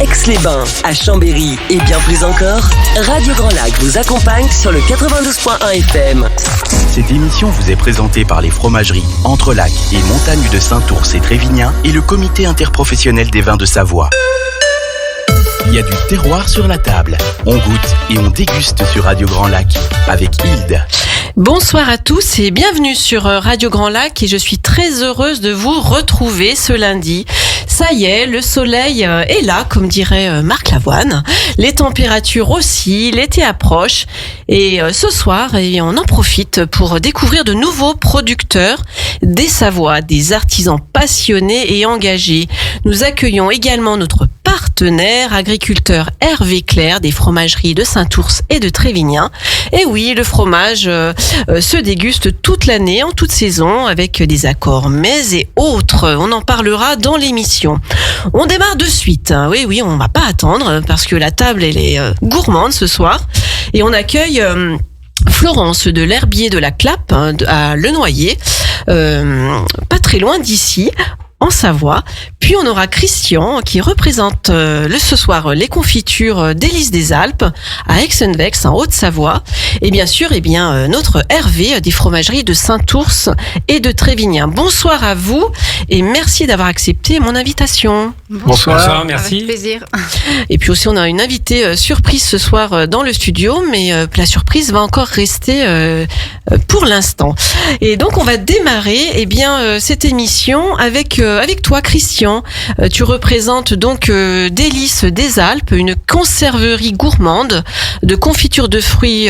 Aix-les-Bains, à Chambéry et bien plus encore, Radio Grand Lac vous accompagne sur le 92.1 FM. Cette émission vous est présentée par les fromageries Entrelac et Montagne de Saint-Ours et Trévignan et le comité interprofessionnel des vins de Savoie. Il y a du terroir sur la table. On goûte et on déguste sur Radio Grand Lac avec Hilde. Bonsoir à tous et bienvenue sur Radio Grand Lac et je suis très heureuse de vous retrouver ce lundi. Ça y est, le soleil est là, comme dirait Marc Lavoine. Les températures aussi, l'été approche. Et ce soir, on en profite pour découvrir de nouveaux producteurs des Savoies, des artisans passionnés et engagés. Nous accueillons également notre partenaire agriculteur Hervé Clair des fromageries de Saint-Ours et de Trévignan. Et oui, le fromage se déguste toute l'année, en toute saison, avec des accords mets et autres. On en parlera dans l'émission. On démarre de suite. Oui, on va pas attendre parce que la table elle est gourmande ce soir. Et on accueille Florence de l'herbier de la Clappe à Le Noyer, pas très loin d'ici, en Savoie. Puis on aura Christian qui représente ce soir les confitures d'Hélice des Alpes à Aix-en-Vex en Haute-Savoie. Et bien sûr, notre Hervé des fromageries de Saint-Ours et de Trévignan. Bonsoir à vous et merci d'avoir accepté mon invitation. Bonsoir, merci. Avec plaisir. Et puis aussi, on a une invitée surprise ce soir dans le studio, mais la surprise va encore rester pour l'instant. Et donc, on va démarrer cette émission avec toi, Christian. Tu représentes donc Délices des Alpes, une conserverie gourmande de confitures de fruits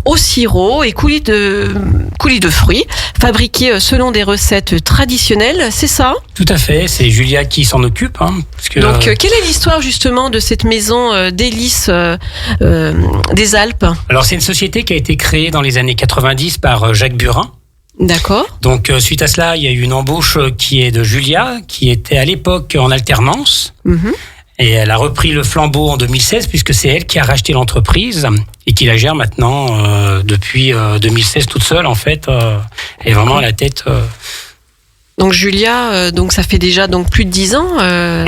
au sirop et coulis de fruits, fabriqués selon des recettes traditionnelles, c'est ça ? Tout à fait, c'est Julia qui s'en occupe. Donc, quelle est l'histoire justement de cette maison Délices des Alpes ? Alors, c'est une société qui a été créée dans les années 90 par Jacques Burin. D'accord. Donc, suite à cela, il y a eu une embauche qui est de Julia, qui était à l'époque en alternance. Mm-hmm. Et elle a repris le flambeau en 2016, puisque c'est elle qui a racheté l'entreprise et qui la gère maintenant depuis 2016 toute seule, en fait. Elle est vraiment à la tête... Donc Julia, ça fait déjà plus de 10 ans.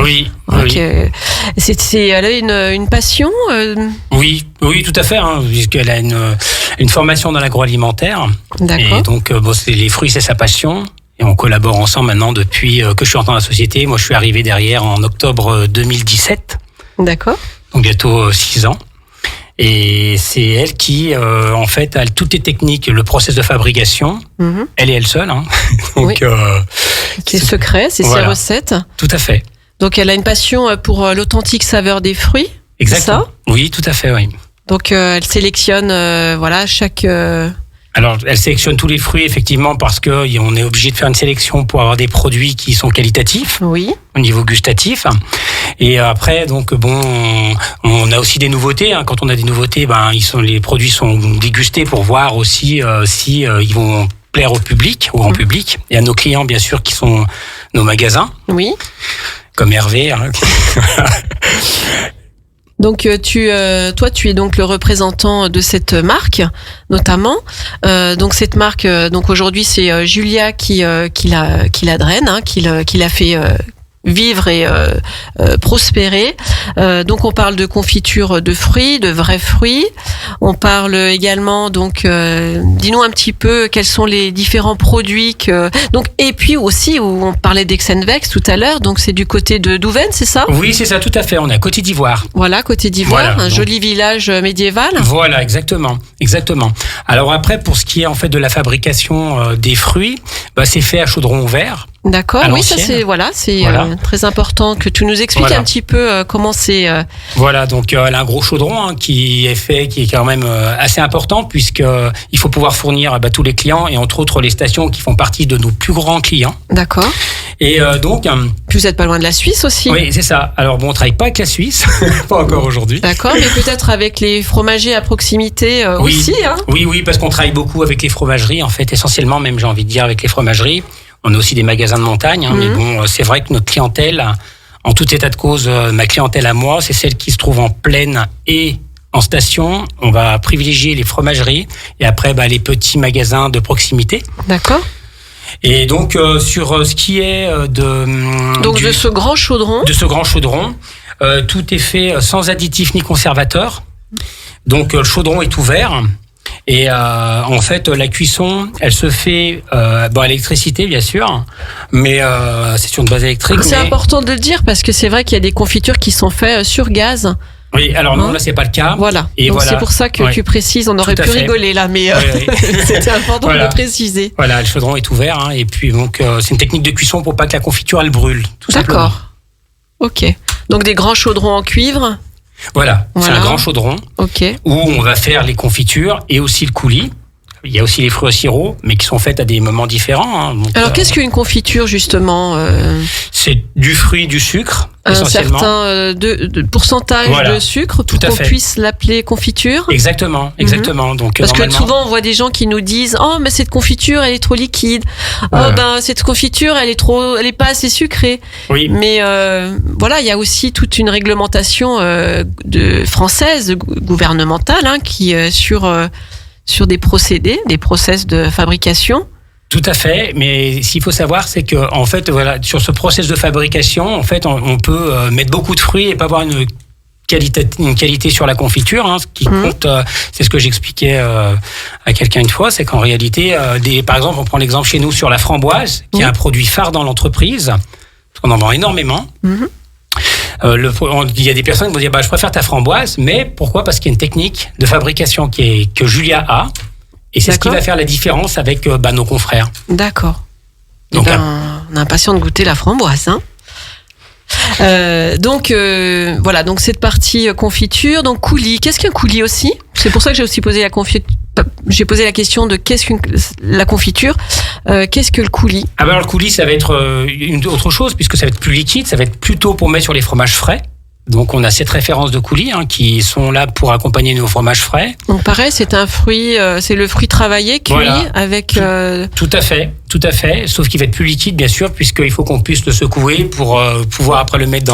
Oui. Okay. Oui. Elle a une passion. Oui, tout à fait, puisqu'elle a une formation dans l'agroalimentaire. D'accord. Et donc, les fruits, c'est sa passion. Et on collabore ensemble maintenant depuis que je suis entré dans la société. Moi, je suis arrivé derrière en octobre 2017. D'accord. Donc bientôt 6 ans. Et c'est elle qui, en fait, a toutes les techniques, le process de fabrication. Mm-hmm. Elle est elle seule. Donc, oui. C'est secret, c'est ses recettes. Tout à fait. Donc, elle a une passion pour l'authentique saveur des fruits. Exactement. C'est ça ? Oui, tout à fait, oui. Donc, elle sélectionne, chaque... Alors, elle sélectionne tous les fruits, effectivement, parce que on est obligé de faire une sélection pour avoir des produits qui sont qualitatifs. Oui. Au niveau gustatif. Et après, on a aussi des nouveautés. Quand on a des nouveautés, les produits sont dégustés pour voir aussi si ils vont plaire au public, au grand public, et à nos clients, bien sûr, qui sont nos magasins. Oui. Comme Hervé. Donc toi tu es donc le représentant de cette marque notamment. Donc cette marque aujourd'hui c'est Julia qui la draine, qui l'a fait vivre et prospérer. Donc on parle de confiture de fruits, de vrais fruits. On parle également dis-nous un petit peu quels sont les différents produits et puis aussi où on parlait d'Aix-en-Vex tout à l'heure. Donc c'est du côté de Douvaine, c'est ça ? Oui, c'est ça, tout à fait. On est à Côte d'Ivoire. Voilà, Côte d'Ivoire, joli village médiéval. Voilà, exactement. Alors après, pour ce qui est en fait de la fabrication des fruits, c'est fait à chaudron ouvert. D'accord, oui, ça c'est très important que tu nous expliques un petit peu comment c'est. Voilà, donc elle a un gros chaudron qui est quand même assez important puisque il faut pouvoir fournir tous les clients et entre autres les stations qui font partie de nos plus grands clients. D'accord. Et puis vous êtes pas loin de la Suisse aussi. Oui, c'est ça. Alors on travaille pas avec la Suisse, pas encore aujourd'hui. D'accord, mais peut-être avec les fromagers à proximité aussi. Oui, parce qu'on travaille beaucoup avec les fromageries en fait, essentiellement même j'ai envie de dire avec les fromageries. On a aussi des magasins de montagne, mais c'est vrai que notre clientèle, en tout état de cause, ma clientèle à moi, c'est celle qui se trouve en plaine et en station. On va privilégier les fromageries et après les petits magasins de proximité. D'accord. Et donc sur ce qui est de ce grand chaudron. De ce grand chaudron. Tout est fait sans additifs ni conservateurs. Donc le chaudron est ouvert. Et en fait, la cuisson, elle se fait à l'électricité, bien sûr, mais c'est sur une base électrique. C'est important de le dire parce que c'est vrai qu'il y a des confitures qui sont faites sur gaz. Oui, alors non, là c'est pas le cas. Voilà. Et donc c'est pour ça que tu précises. On aurait pu rigoler là, mais c'était important de le préciser. Voilà, le chaudron est ouvert, et puis donc c'est une technique de cuisson pour pas que la confiture elle brûle. Tout simplement. D'accord. Ok. Donc des grands chaudrons en cuivre. Voilà. C'est un grand chaudron où on va faire les confitures et aussi le coulis. Il y a aussi les fruits au sirop, mais qui sont faits à des moments différents. Donc, alors, qu'est-ce qu'une confiture, justement C'est du fruit, du sucre, essentiellement. Un certain pourcentage de sucre pour qu'on puisse l'appeler confiture. Exactement. Donc, parce que souvent, on voit des gens qui nous disent « Oh, mais cette confiture, elle est trop liquide. Cette confiture, elle est pas assez sucrée. » Oui. Mais voilà, il y a aussi toute une réglementation française, gouvernementale, qui sur des procédés, des process de fabrication. Tout à fait, mais ce qu'il faut savoir, c'est que en fait, voilà, sur ce process de fabrication, en fait, on peut mettre beaucoup de fruits et pas avoir une qualité sur la confiture. Ce qui compte, c'est ce que j'expliquais à quelqu'un une fois, c'est qu'en réalité, par exemple, on prend l'exemple chez nous sur la framboise, qui est un produit phare dans l'entreprise, parce qu'on en vend énormément. Il y a des personnes qui vont dire je préfère ta framboise, mais pourquoi? Parce qu'il y a une technique de fabrication que Julia a, et c'est ce qui va faire la différence avec nos confrères. D'accord. Donc on est impatient de goûter la framboise. Donc cette partie confiture, donc coulis. Qu'est-ce qu'un coulis aussi? C'est pour ça que j'ai aussi posé la question de qu'est-ce que la confiture, qu'est-ce que le coulis? Alors le coulis, ça va être une autre chose, puisque ça va être plus liquide, ça va être plutôt pour mettre sur les fromages frais. Donc on a cette référence de coulis qui sont là pour accompagner nos fromages frais. Donc pareil, c'est un fruit, c'est le fruit travaillé cuit avec. Tout à fait. Sauf qu'il va être plus liquide, bien sûr, puisqu'il faut qu'on puisse le secouer pour pouvoir après le mettre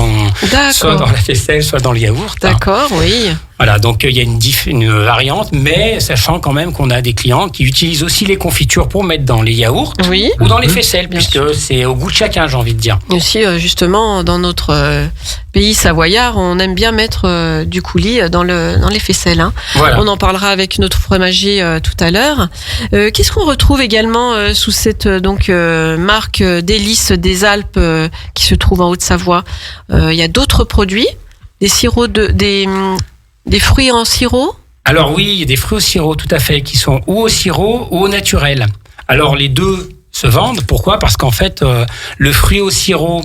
soit dans la faisselle, soit dans le yaourt. D'accord, oui. Voilà, donc il y a une variante, mais sachant quand même qu'on a des clients qui utilisent aussi les confitures pour mettre dans les yaourts ou dans les faisselles, puisque c'est au goût de chacun, j'ai envie de dire. Aussi, justement, dans notre pays savoyard, on aime bien mettre du coulis dans les faisselles. Voilà. On en parlera avec notre fromager tout à l'heure. Qu'est-ce qu'on retrouve également sous cette marque Délices des Alpes qui se trouve en Haute-Savoie? Il y a d'autres produits, des sirops des fruits en sirop? Alors oui, il y a des fruits au sirop, tout à fait, qui sont ou au sirop ou au naturel. Alors les deux se vendent. Pourquoi? Parce qu'en fait, le fruit au sirop,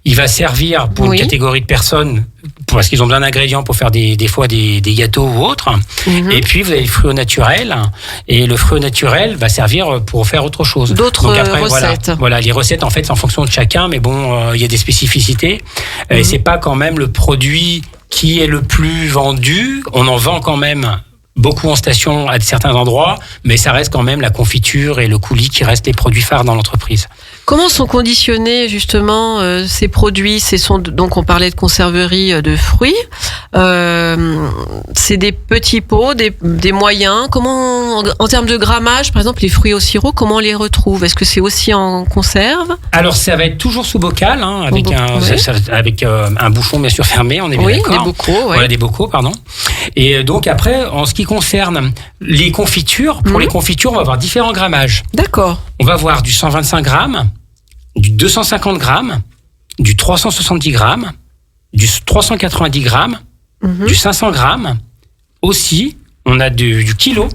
il va servir pour une catégorie de personnes, parce qu'ils ont besoin d'ingrédients pour faire des fois des gâteaux ou autres. Et puis vous avez le fruit au naturel, et le fruit au naturel va servir pour faire autre chose. D'autres recettes. Voilà, les recettes en fait c'est en fonction de chacun, mais bon, il y a des spécificités. Et c'est pas quand même le produit qui est le plus vendu. On en vend quand même beaucoup en station à certains endroits, mais ça reste quand même la confiture et le coulis qui restent les produits phares dans l'entreprise. Comment sont conditionnés justement ces produits? Donc on parlait de conserverie de fruits. C'est des petits pots, des moyens. Comment, en termes de grammage, par exemple les fruits au sirop, comment on les retrouve? Est-ce que c'est aussi en conserve? Alors ça va être toujours sous bocal, avec un bouchon bien sûr fermé. On est bien d'accord. Des bocaux. Voilà, des bocaux, pardon. Et donc après, en ce qui concerne les confitures, pour les confitures, on va avoir différents grammages. D'accord. On va avoir du 125 grammes, du 250 grammes, du 370 grammes, du 390 grammes, du 500 grammes. Aussi, on a du kilo,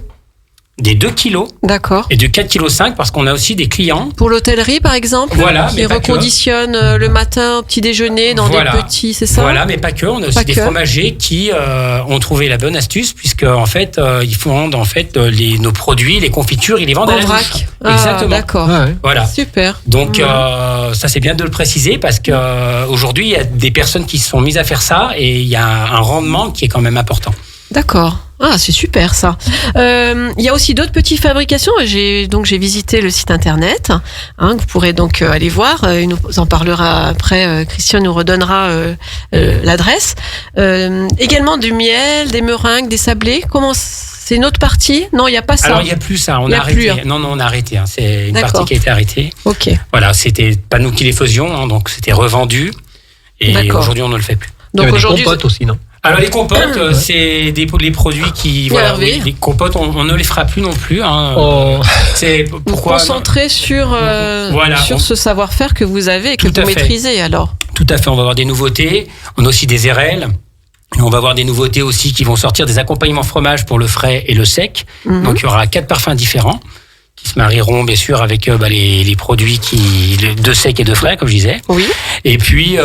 des 2 kilos. D'accord. Et de 4,5 kg parce qu'on a aussi des clients. Pour l'hôtellerie, par exemple, qui reconditionnent le matin au petit déjeuner dans des petits, c'est ça? Voilà, mais pas que. On a aussi des fromagers qui ont trouvé la bonne astuce, puisque en fait, ils vendent nos produits, les confitures, ils les vendent en à la vrac. douche. Exactement. D'accord. Voilà. Super. Donc ça c'est bien de le préciser parce que aujourd'hui il y a des personnes qui se sont mises à faire ça et il y a un rendement qui est quand même important. D'accord. Ah, c'est super ça. Il y a aussi d'autres petites fabrications. J'ai visité le site internet, que vous pourrez donc aller voir. Il nous en parlera après. Christian nous redonnera l'adresse. Également du miel, des meringues, des sablés. Comment c'est une autre partie? Non, il n'y a pas ça. Alors il n'y a plus ça. On a arrêté. Non, on a arrêté. C'est une partie qui a été arrêtée. Ok. Voilà, c'était pas nous qui les faisions, donc c'était revendu. Et aujourd'hui on ne le fait plus. Donc aujourd'hui, compotes aussi, non? Alors les compotes, c'est les produits qui... Voilà, oui, les compotes, on ne les fera plus non plus. Hein. C'est pourquoi concentrer sur ce savoir-faire que vous avez et que vous maîtrisez alors. Tout à fait, on va avoir des nouveautés. On a aussi des RL. Et on va avoir des nouveautés aussi qui vont sortir, des accompagnements fromage pour le frais et le sec. Donc il y aura 4 parfums différents qui se marieront bien sûr avec les produits de sec et de frais, comme je disais. Oui. Et puis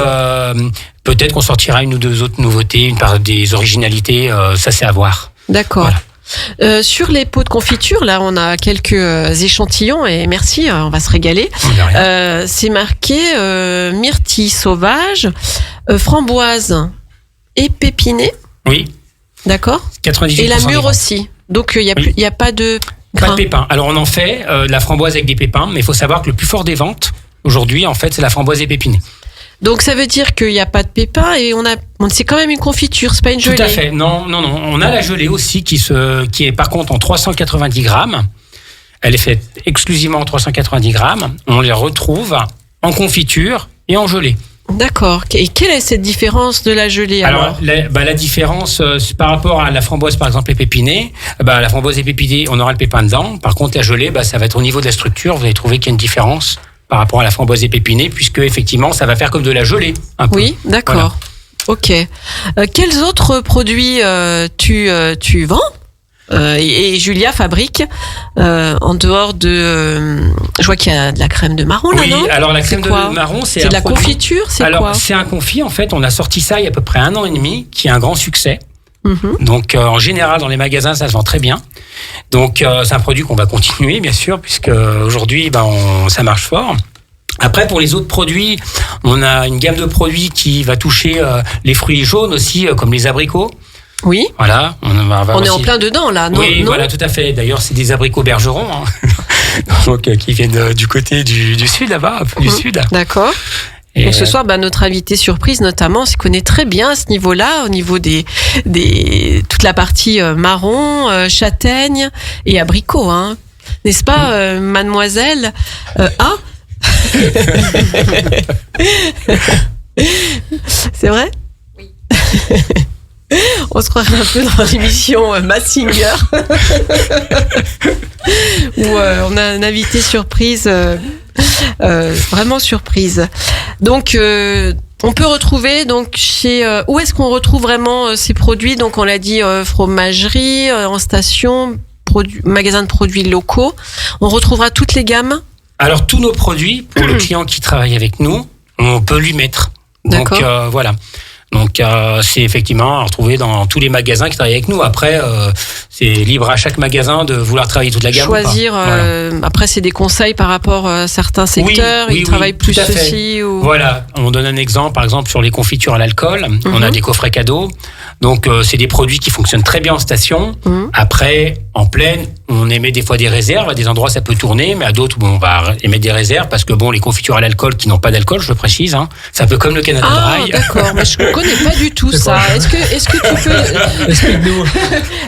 peut-être qu'on sortira une ou deux autres nouveautés, des originalités, ça c'est à voir. D'accord. Voilà. Sur les pots de confiture, là, on a quelques échantillons et merci, on va se régaler. C'est marqué myrtille sauvage, framboise épépinée. Oui. D'accord. 98%. Et la mûre aussi. Donc il y a pas de pas de pépins. Alors on en fait de la framboise avec des pépins, mais il faut savoir que le plus fort des ventes aujourd'hui, en fait, c'est la framboise épépinée. Donc ça veut dire qu'il n'y a pas de pépins et c'est quand même une confiture, c'est pas une gelée. Tout à fait. Non. On a la gelée aussi qui est par contre en 390 grammes. Elle est faite exclusivement en 390 grammes. On les retrouve en confiture et en gelée. D'accord. Et quelle est cette différence de la gelée alors la différence par rapport à la framboise par exemple épépinée, la framboise épépinée, on aura le pépin dedans. Par contre la gelée, ça va être au niveau de la structure. Vous allez trouver qu'il y a une différence par rapport à la framboise épépinée, puisque effectivement ça va faire comme de la gelée. Oui, d'accord. Voilà. Ok. Quels autres produits tu vends et Julia fabrique en dehors de je vois qu'il y a de la crème de marron là, non ? Oui, alors la crème de marron, c'est de la confiture, c'est quoi ? Alors c'est un confit, en fait, on a sorti ça il y a à peu près 1 an et demi, qui est un grand succès. Donc en général dans les magasins ça se vend très bien. Donc c'est un produit qu'on va continuer bien sûr, puisque aujourd'hui ça marche fort. Après, pour les autres produits, on a une gamme de produits qui va toucher les fruits jaunes aussi, comme les abricots. Oui. Voilà. On est en plein dedans, là, non ? Oui, voilà, tout à fait. D'ailleurs, c'est des abricots bergerons, donc, qui viennent du côté du sud, là-bas, un peu du sud. D'accord. Et donc ce soir, notre invité surprise, notamment, s'y connaît très bien à ce niveau-là, au niveau des toute la partie marron, châtaigne et abricot, hein. N'est-ce pas, mademoiselle A ? C'est vrai ? Oui. On se croirait un peu dans l'émission Massinger où on a un invité surprise, vraiment surprise. Donc on peut retrouver donc chez où est-ce qu'on retrouve vraiment ces produits ? Donc on l'a dit, fromagerie, en station, magasin de produits locaux. On retrouvera toutes les gammes. Alors tous nos produits, pour le client qui travaille avec nous, on peut lui mettre. Donc voilà. Donc c'est effectivement à retrouver dans tous les magasins qui travaillent avec nous. Après, c'est libre à chaque magasin de vouloir travailler toute la gamme. Choisir. Voilà. Après, c'est des conseils par rapport à certains secteurs. Ils travaillent plus ceci ou. Voilà. On donne un exemple. Par exemple, sur les confitures à l'alcool, on a des coffrets cadeaux. Donc c'est des produits qui fonctionnent très bien en station. Après, en pleine, on émet des fois des réserves. À des endroits, ça peut tourner, mais à d'autres, on va émettre des réserves parce que les confitures à l'alcool qui n'ont pas d'alcool, je le précise, c'est un peu comme le Canada Dry. D'accord. Mais je connais pas du tout ça. Est-ce que tu peux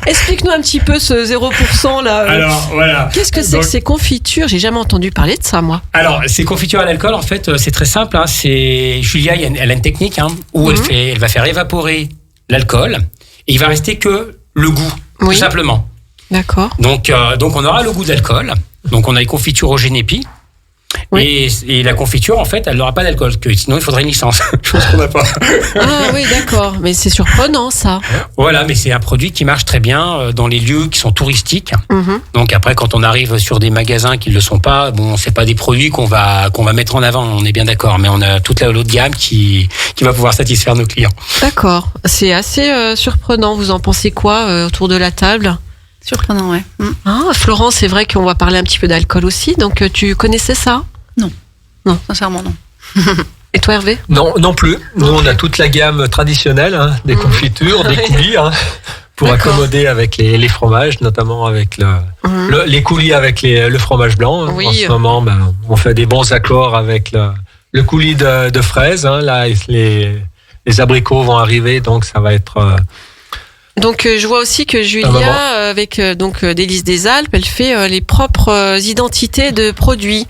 explique-nous un petit peu ce 0% là. Alors voilà. Qu'est-ce que c'est que ces confitures ? J'ai jamais entendu parler de ça, moi. Alors ces confitures à l'alcool, en fait, c'est très simple. C'est Julia, elle a une technique où elle va faire évaporer l'alcool et il va rester que le goût, tout simplement. D'accord. Donc on aura le goût de l'alcool. Donc on a les confitures au génépi. Et la confiture, en fait, elle n'aura pas d'alcool, sinon il faudrait une licence, chose qu'on n'a pas. Ah oui, d'accord, mais c'est surprenant ça. Voilà, mais c'est un produit qui marche très bien dans les lieux qui sont touristiques. Donc après, quand on arrive sur des magasins qui ne le sont pas, c'est pas des produits qu'on va mettre en avant, on est bien d'accord, mais on a toute l'autre gamme qui va pouvoir satisfaire nos clients. D'accord, c'est assez surprenant. Vous en pensez quoi autour de la table ? Surprenant, ouais. Florence, c'est vrai qu'on va parler un petit peu d'alcool aussi, donc tu connaissais ça ? Non, sincèrement non. Et toi, Hervé ? Non plus. Nous, on a toute la gamme traditionnelle, des confitures, des coulis, pour accommoder avec les fromages, notamment avec les coulis avec le fromage blanc. Oui. En ce moment, on fait des bons accords avec le coulis de fraises. Là, les abricots vont arriver, donc ça va être... Donc je vois aussi que Julia, avec Délices des Alpes, elle fait les propres identités de produits.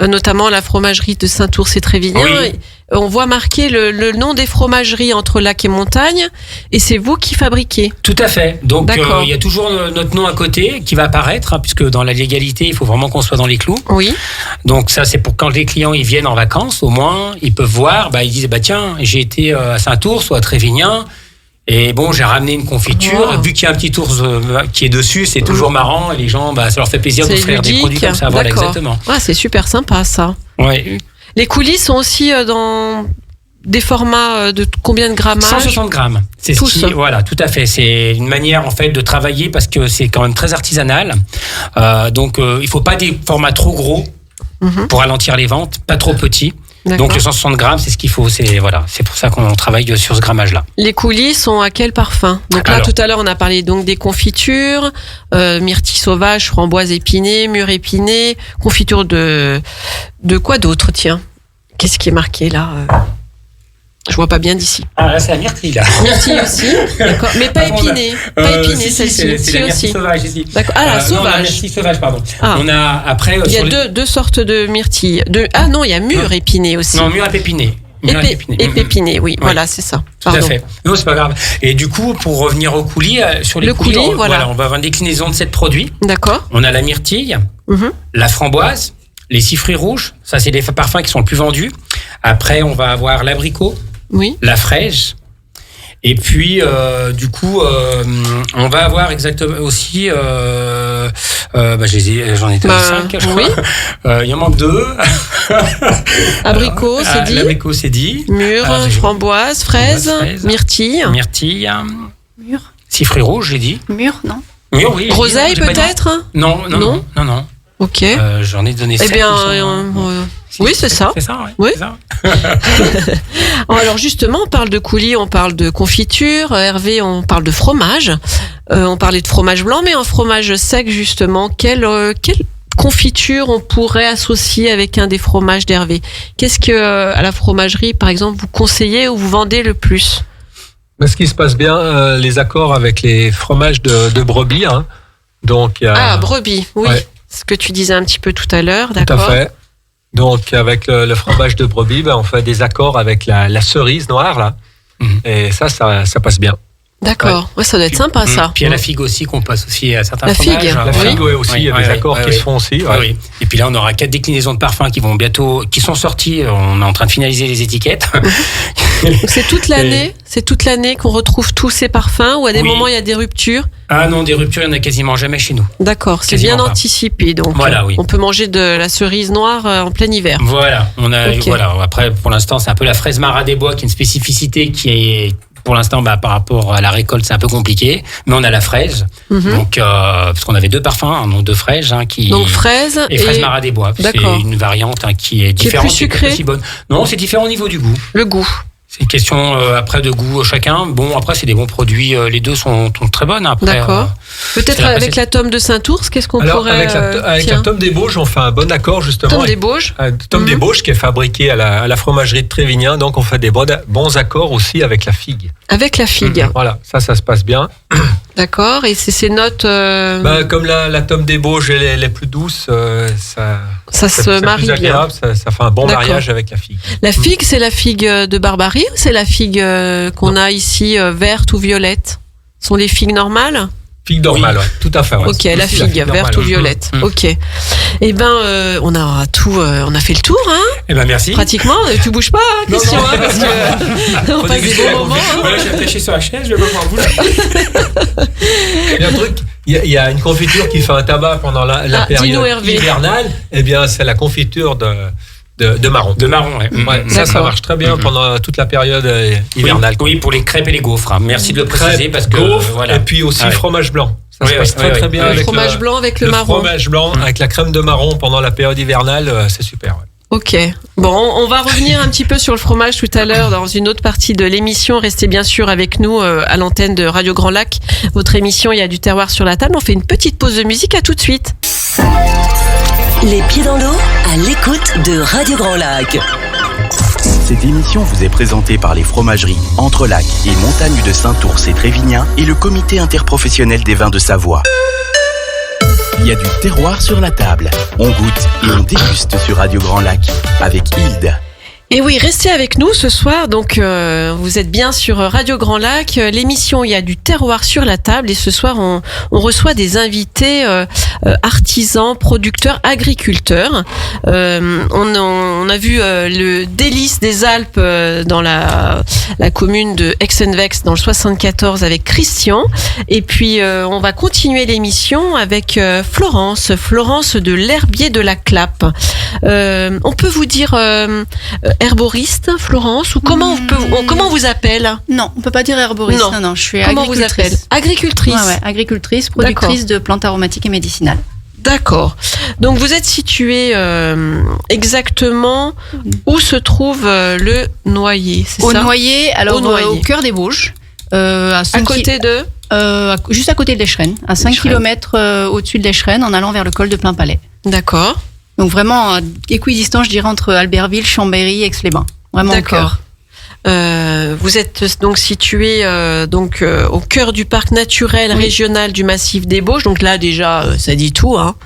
notamment la fromagerie de Saint-Ours et Trévignan. Oui. On voit marqué le nom des fromageries entre lac et montagne, et c'est vous qui fabriquez. Tout à fait. Donc D'accord. il y a toujours notre nom à côté qui va apparaître, puisque dans la légalité, il faut vraiment qu'on soit dans les clous. Oui. Donc ça, c'est pour quand les clients ils viennent en vacances, au moins ils peuvent voir. Ils disent tiens, j'ai été à Saint-Ours ou à Trévignan. Et bon, j'ai ramené une confiture. Wow. Vu qu'il y a un petit ours qui est dessus, c'est toujours marrant. Et les gens, ça leur fait plaisir C'est d'offrir des ludique. produits comme ça. Voilà, D'accord. exactement. Ah, c'est super sympa ça. Ouais. Les coulis sont aussi dans des formats de combien de grammage? 160 grammes. C'est Tous. voilà, tout à fait. C'est une manière en fait de travailler parce que c'est quand même très artisanal. Donc il faut pas des formats trop gros pour ralentir les ventes, pas trop petits. D'accord. Donc le 160 grammes, c'est ce qu'il faut. C'est pour ça qu'on travaille sur ce grammage-là. Les coulis sont à quel parfum? Donc là, Alors. tout à l'heure, on a parlé donc des confitures, myrtille sauvage, framboise épinée, mûre épinée, confiture de quoi d'autre, tiens? Qu'est-ce qui est marqué là? Je vois pas bien d'ici. Ah là, c'est la myrtille là. Myrtille aussi, d'accord. Mais pas épinée. Pas épinée, celle-ci. C'est la myrtille aussi. sauvage ici. D'accord. Ah, la Non, la sauvage. myrtille sauvage, pardon. Ah. On a après. Il y a sur les- deux sortes de myrtilles. Ah non, il y a mûre épinée aussi. Non, mûre à pépiner. Mûre à pépiner. Épinée, oui. Voilà, c'est ça. Tout à Pardon. fait. Non, c'est pas grave. Et du coup, pour revenir au coulis, sur les Le coulis, voilà. on va avoir une déclinaison de 7 produits. D'accord. On a la myrtille, Mhm. la framboise, les 6 fruits rouges. Ça, c'est les parfums qui sont le plus vendus. Après, on va avoir l'abricot, Oui. la fraise. Et puis, du coup, on va avoir exactement aussi. J'en ai 5, je oui. crois. Il en manque 2. Abricot, c'est dit. L'abricot, c'est dit. Mûre, framboise, fraise, fraise. myrtille. Myrtille. Mûr. 6 fruits rouges, j'ai dit. Mûr, non? Mûr, oui. Groseille j'ai pas dit. peut-être? Non, non, Non. non, non. Ok. J'en ai donné 7. Eh bien, oui, c'est ça. C'est ça, ouais. Oui. C'est ça. Alors justement, on parle de coulis, on parle de confiture. Hervé, on parle de fromage. On parlait de fromage blanc, mais en fromage sec, justement, quelle confiture on pourrait associer avec un des fromages d'Hervé? Qu'est-ce que, à la fromagerie, par exemple, vous conseillez ou vous vendez le plus? Mais ce qui se passe bien, les accords avec les fromages de brebis. Hein. Donc, il y a- Ah, brebis, oui. Ouais. Ce que tu disais un petit peu tout à l'heure, Tout à d'accord. fait. Donc, avec le fromage de brebis, on fait des accords avec la cerise noire, là. Mhm. Et ça passe bien. D'accord. Ouais, ça doit être sympa, ça. Puis il y a la figue aussi qu'on passe aussi à certains La fromages. figue. La Oui. figue, ouais, aussi, il y a des accords qui se font aussi. Ouais, Ouais. oui. Et puis là, on aura 4 déclinaisons de parfums qui sont sortis. On est en train de finaliser les étiquettes. Donc c'est toute l'année qu'on retrouve tous ces parfums, ou à des Oui. moments il y a des ruptures? Ah non, des ruptures, il n'y en a quasiment jamais chez nous. D'accord, c'est Quasiment bien pas. anticipé, donc Voilà, oui. on peut manger de la cerise noire en plein hiver. Voilà, Ok. voilà. Après, pour l'instant, c'est un peu la fraise Marat des Bois qui est une spécificité qui est, pour l'instant, par rapport à la récolte, c'est un peu compliqué. Mais on a la fraise, donc parce qu'on avait 2 parfums, donc 2 fraises, qui Donc fraise et fraise Marat des Bois. C'est D'accord. une variante qui est Qui est différente, plus sucrée. pas aussi bonne. Non, c'est différent au niveau du goût. le goût. C'est une question après de goût chacun. Bon, après, c'est des bons produits. Les deux sont très bonnes. Après, D'accord. Peut-être c'est la avec recette. la tome de Saint-Ours, qu'est-ce qu'on Alors, pourrait... avec la tome des Bauges, on fait un bon accord, justement. Tome des Bauges. Tome des Bauges qui est fabriqué à la fromagerie de Trévignan. Donc, on fait des bons accords aussi avec la figue. Avec la figue. Voilà, ça se passe bien. D'accord. Et c'est ces notes... Comme la tome des Bauges, elle est plus douce, ça c'est se marie plus bien. agréable, ça fait un bon D'accord. mariage avec la figue. La figue, c'est la figue de Barbarie ou c'est la figue qu'on a ici, verte ou violette? Ce sont les figues normales? Figue normale, ouais, tout à fait. Ouais. Ok, la figue, verte normale, ou ouais. violette. Ok. Eh ben, on a tout, on a fait le tour, hein, Eh ben, merci. pratiquement. Tu bouges pas, hein, Christian, hein, parce que on passe des bons moments. hein. Voilà, je suis attaché sur la chaise, je vais pas pouvoir bouger. Il y a un truc, il y a une confiture qui fait un tabac pendant la Ah, période dis-nous, Hervé. hivernale. Eh bien, c'est la confiture de marron. De marron, ouais. Ouais, ça D'accord. marche très bien pendant toute la période Oui, hivernale. oui, pour les crêpes et les gaufres. Hein. Merci de le préciser Crêpes, parce que gaufres, voilà. et puis aussi Ah ouais. fromage blanc. Ça Oui, se passe oui, très oui, très oui. bien Le avec fromage blanc avec le marron. fromage blanc avec la crème de marron pendant la période hivernale, c'est super. Ouais. Ok. Bon, on va revenir un petit peu sur le fromage tout à l'heure dans une autre partie de l'émission. Restez bien sûr avec nous à l'antenne de Radio Grand Lac. Votre émission, il y a du terroir sur la table. On fait une petite pause de musique. À tout de suite. Les pieds dans l'eau, à l'écoute de Radio Grand Lac. Cette émission vous est présentée par les fromageries Entrelac et Montagne de Saint-Ours et Trévignan et le comité interprofessionnel des vins de Savoie. Il y a du terroir sur la table. On goûte et on déguste sur Radio Grand Lac avec Hilde. Et oui, restez avec nous ce soir. Donc, vous êtes bien sur Radio Grand Lac. L'émission, il y a du terroir sur la table. Et ce soir, on reçoit des invités artisans, producteurs, agriculteurs. On a vu le délice des Alpes dans la commune de Aix-en-Vex, dans le 74, avec Christian. Et puis, on va continuer l'émission avec Florence de l'herbier de la Clappe. On peut vous dire herboriste, Florence, ou comment on vous appelle? Non, on peut pas dire herboriste. Non, je suis comment agricultrice. Vous appelle agricultrice. Ouais, agricultrice, productrice de plantes aromatiques et médicinales. D'accord. Donc vous êtes située exactement où se trouve le Noyer, c'est ça? Au Noyer, au cœur des Vosges. À côté de juste à côté de l'Eschrenne, à 5 km au-dessus de l'Eschrenne, en allant vers le col de Plainpalais. D'accord. Donc vraiment équidistant, je dirais, entre Albertville, Chambéry, Aix-les-Bains. Vraiment au cœur. Vous êtes donc situé au cœur du parc naturel régional du massif des Bauges. Donc là déjà, ça dit tout. Hein.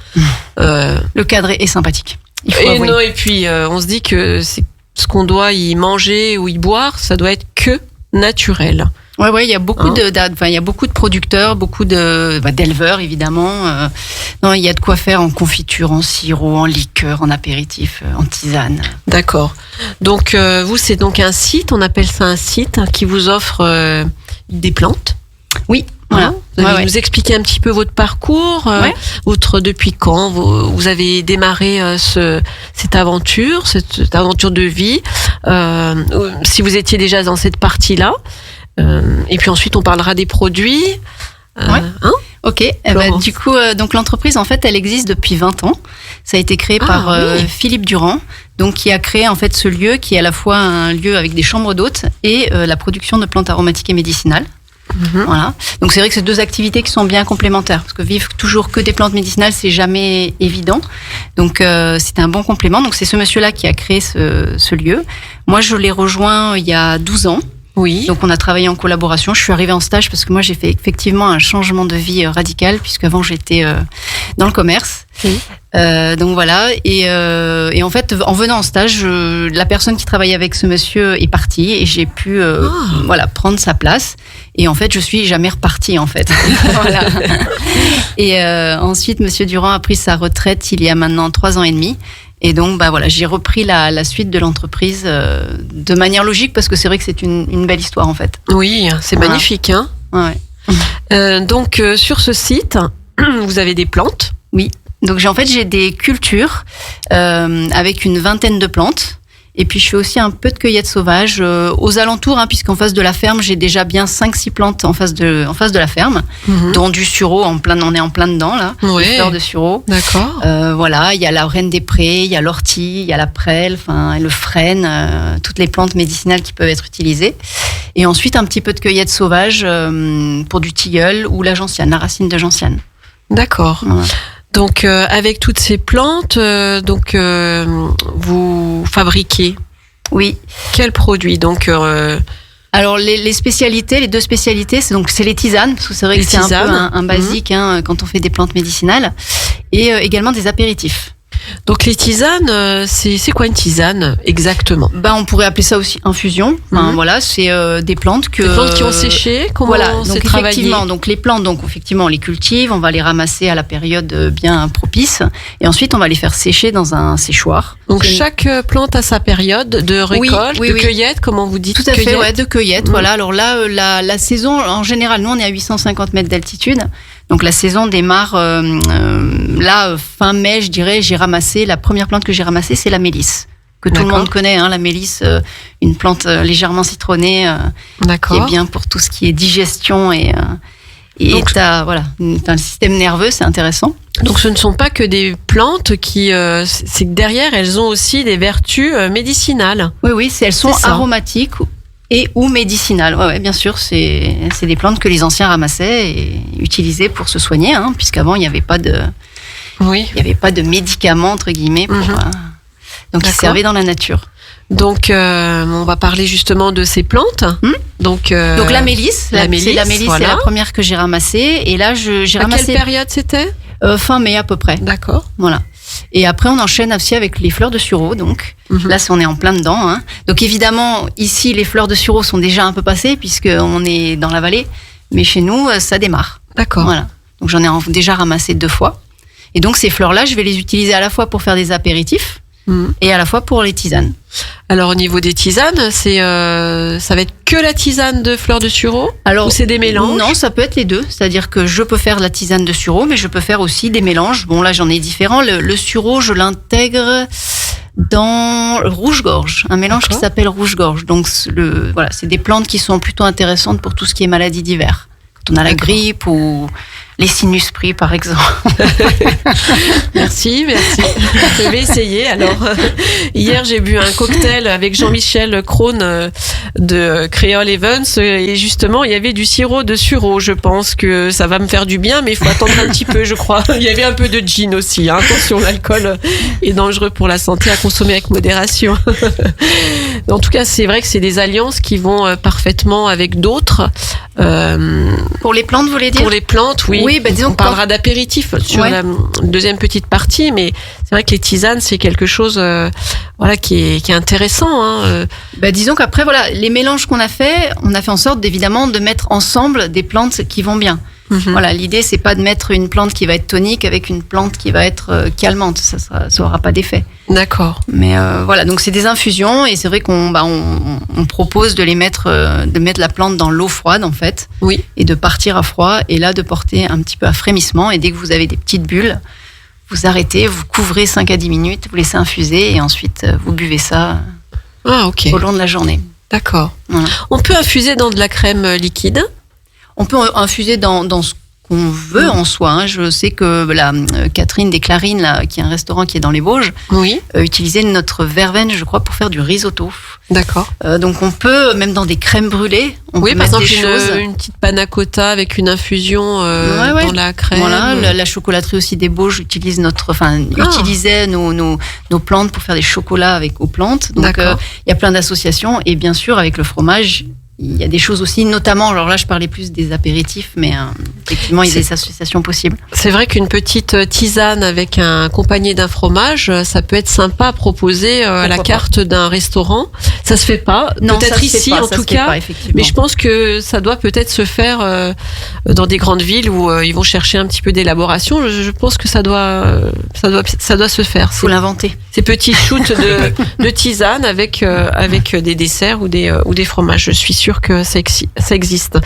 Le cadre est sympathique. Et puis on se dit que c'est ce qu'on doit y manger ou y boire, ça doit être que naturel. Ouais, il y a beaucoup il y a beaucoup de producteurs, beaucoup d'éleveurs évidemment. Non, il y a de quoi faire en confiture, en sirop, en liqueur, en apéritif, en tisane. D'accord. Donc vous, c'est donc un site, on appelle ça un site qui vous offre des plantes. Oui. Voilà. Vous allez nous expliquer un petit peu votre parcours, depuis quand vous avez démarré cette aventure de vie, si vous étiez déjà dans cette partie-là. Et puis ensuite, on parlera des produits. Ok. Du coup, donc l'entreprise, en fait, elle existe depuis 20 ans. Ça a été créé par Philippe Durand, donc qui a créé en fait ce lieu qui est à la fois un lieu avec des chambres d'hôtes et la production de plantes aromatiques et médicinales. Voilà. Donc c'est vrai que c'est deux activités qui sont bien complémentaires, parce que vivre toujours que des plantes médicinales, c'est jamais évident. Donc c'était un bon complément. Donc c'est ce monsieur-là qui a créé ce lieu. Moi, je l'ai rejoint il y a 12 ans. Oui. Donc on a travaillé en collaboration. Je suis arrivée en stage parce que moi j'ai fait effectivement un changement de vie radical, puisque avant j'étais dans le commerce. Oui. Donc voilà. Et en fait, en venant en stage, la personne qui travaillait avec ce monsieur est partie et j'ai pu prendre sa place. Et en fait, je suis jamais repartie en fait. Voilà. Et ensuite, monsieur Durand a pris sa retraite il y a maintenant 3 ans et demi. Et donc, j'ai repris la suite de l'entreprise de manière logique, parce que c'est vrai que c'est une belle histoire, en fait. Oui, c'est magnifique, hein. Ouais. Donc, sur ce site, vous avez des plantes. Oui. Donc, j'ai des cultures avec une 20aine de plantes. Et puis, je fais aussi un peu de cueillette sauvage aux alentours, puisqu'en face de la ferme, j'ai déjà bien 5-6 plantes en face de la ferme, dont du sureau, on est en plein dedans, là, des fleurs de sureau. D'accord. Voilà, il y a la reine des prés, il y a l'ortie, il y a la prêle, le frêne, toutes les plantes médicinales qui peuvent être utilisées. Et ensuite, un petit peu de cueillette sauvage pour du tilleul ou la gentiane, la racine de gentiane. D'accord. Voilà. Donc, avec toutes ces plantes, vous fabriquez. Oui. Quels produits? Donc, alors les spécialités, les deux spécialités, c'est les tisanes, parce que c'est vrai que c'est un peu un basique quand on fait des plantes médicinales, et également des apéritifs. Donc les tisanes, c'est quoi une tisane exactement? On pourrait appeler ça aussi infusion. Voilà, c'est des plantes des plantes qui ont séché. Comment c'est travaillé? Effectivement, donc les plantes, effectivement, on les cultive, on va les ramasser à la période bien propice, et ensuite on va les faire sécher dans un séchoir. Donc chaque plante a sa période de récolte, de cueillette, comment vous dites? Tout à fait, ouais, de cueillette. Voilà. Alors là, la saison, en général, nous on est à 850 mètres d'altitude. Donc la saison démarre fin mai, je dirais. La première plante que j'ai ramassée, c'est la mélisse, que tout le monde connaît, la mélisse, une plante légèrement citronnée, qui est bien pour tout ce qui est digestion et donc, t'as le système nerveux, c'est intéressant. Donc ce ne sont pas que des plantes qui, c'est que derrière elles ont aussi des vertus médicinales. Oui, elles sont aromatiques et ou médicinales. Ouais, bien sûr, c'est des plantes que les anciens ramassaient et utilisaient pour se soigner, puisqu'avant il n'y avait pas de médicaments entre guillemets donc ils servaient dans la nature. Donc on va parler justement de ces plantes. Donc la mélisse, c'est la première que j'ai ramassée, et là j'ai ramassé. À quelle période c'était? Fin mai à peu près. D'accord. Voilà. Et après, on enchaîne aussi avec les fleurs de sureau, donc. Là, on est en plein dedans. Hein. Donc, évidemment, ici, les fleurs de sureau sont déjà un peu passées, puisqu'on est dans la vallée. Mais chez nous, ça démarre. D'accord. Voilà. Donc, j'en ai déjà ramassé 2 fois. Et donc, ces fleurs-là, je vais les utiliser à la fois pour faire des apéritifs et à la fois pour les tisanes. Alors, au niveau des tisanes, ça va être que la tisane de fleurs de sureau ou c'est des mélanges? Non, ça peut être les deux. C'est-à-dire que je peux faire la tisane de sureau, mais je peux faire aussi des mélanges. Bon, là, j'en ai différents. Le sureau, je l'intègre dans rouge-gorge, un mélange qui s'appelle rouge-gorge. Donc, voilà, c'est des plantes qui sont plutôt intéressantes pour tout ce qui est maladie d'hiver. Quand on a la grippe ou les sinus pris, par exemple. Merci. Je vais essayer. Alors, hier, j'ai bu un cocktail avec Jean-Michel Krohn de Creole Evans et justement, il y avait du sirop de sureau. Je pense que ça va me faire du bien, mais il faut attendre un petit peu, je crois. Il y avait un peu de gin aussi. Hein. Attention, l'alcool est dangereux pour la santé, à consommer avec modération. En tout cas, c'est vrai que c'est des alliances qui vont parfaitement avec d'autres. Pour les plantes, vous voulez dire? Pour les plantes, oui. Oui, disons on parlera d'apéritif sur la deuxième petite partie, mais c'est vrai que les tisanes, c'est quelque chose qui est intéressant. Hein. Disons qu'après, voilà, les mélanges qu'on a fait, on a fait en sorte évidemment de mettre ensemble des plantes qui vont bien. Voilà, l'idée, c'est pas de mettre une plante qui va être tonique avec une plante qui va être calmante. Ça aura pas d'effet. D'accord. Mais voilà, donc c'est des infusions et c'est vrai qu'on on propose de mettre la plante dans l'eau froide en fait. Oui. Et de partir à froid et là de porter un petit peu à frémissement et dès que vous avez des petites bulles, vous arrêtez, vous couvrez 5 à 10 minutes, vous laissez infuser et ensuite vous buvez ça au long de la journée. D'accord. Voilà. On peut infuser dans de la crème liquide? On peut infuser dans ce qu'on veut en soi. Hein. Je sais que Catherine des Clarines, là, qui est un restaurant qui est dans les Vosges, utilisait notre verveine, je crois, pour faire du risotto. D'accord. Donc on peut, même dans des crèmes brûlées, on peut par mettre exemple une petite panna cotta avec une infusion dans la crème. Voilà, la chocolaterie aussi des Vosges utilisait nos plantes pour faire des chocolats aux plantes. Donc il y a plein d'associations et bien sûr avec le fromage. Il y a des choses aussi, notamment, alors là je parlais plus des apéritifs, mais effectivement il y a des associations possibles. C'est vrai qu'une petite tisane accompagnée d'un fromage, ça peut être sympa à proposer à la carte d'un restaurant. Ça se fait pas, non, peut-être ici en tout cas, mais je pense que ça doit peut-être se faire dans des grandes villes où ils vont chercher un petit peu d'élaboration. Je pense que ça doit se faire. Faut l'inventer. Ces petits shoots de tisane avec des desserts ou des fromages. Je suis sûre que ça existe.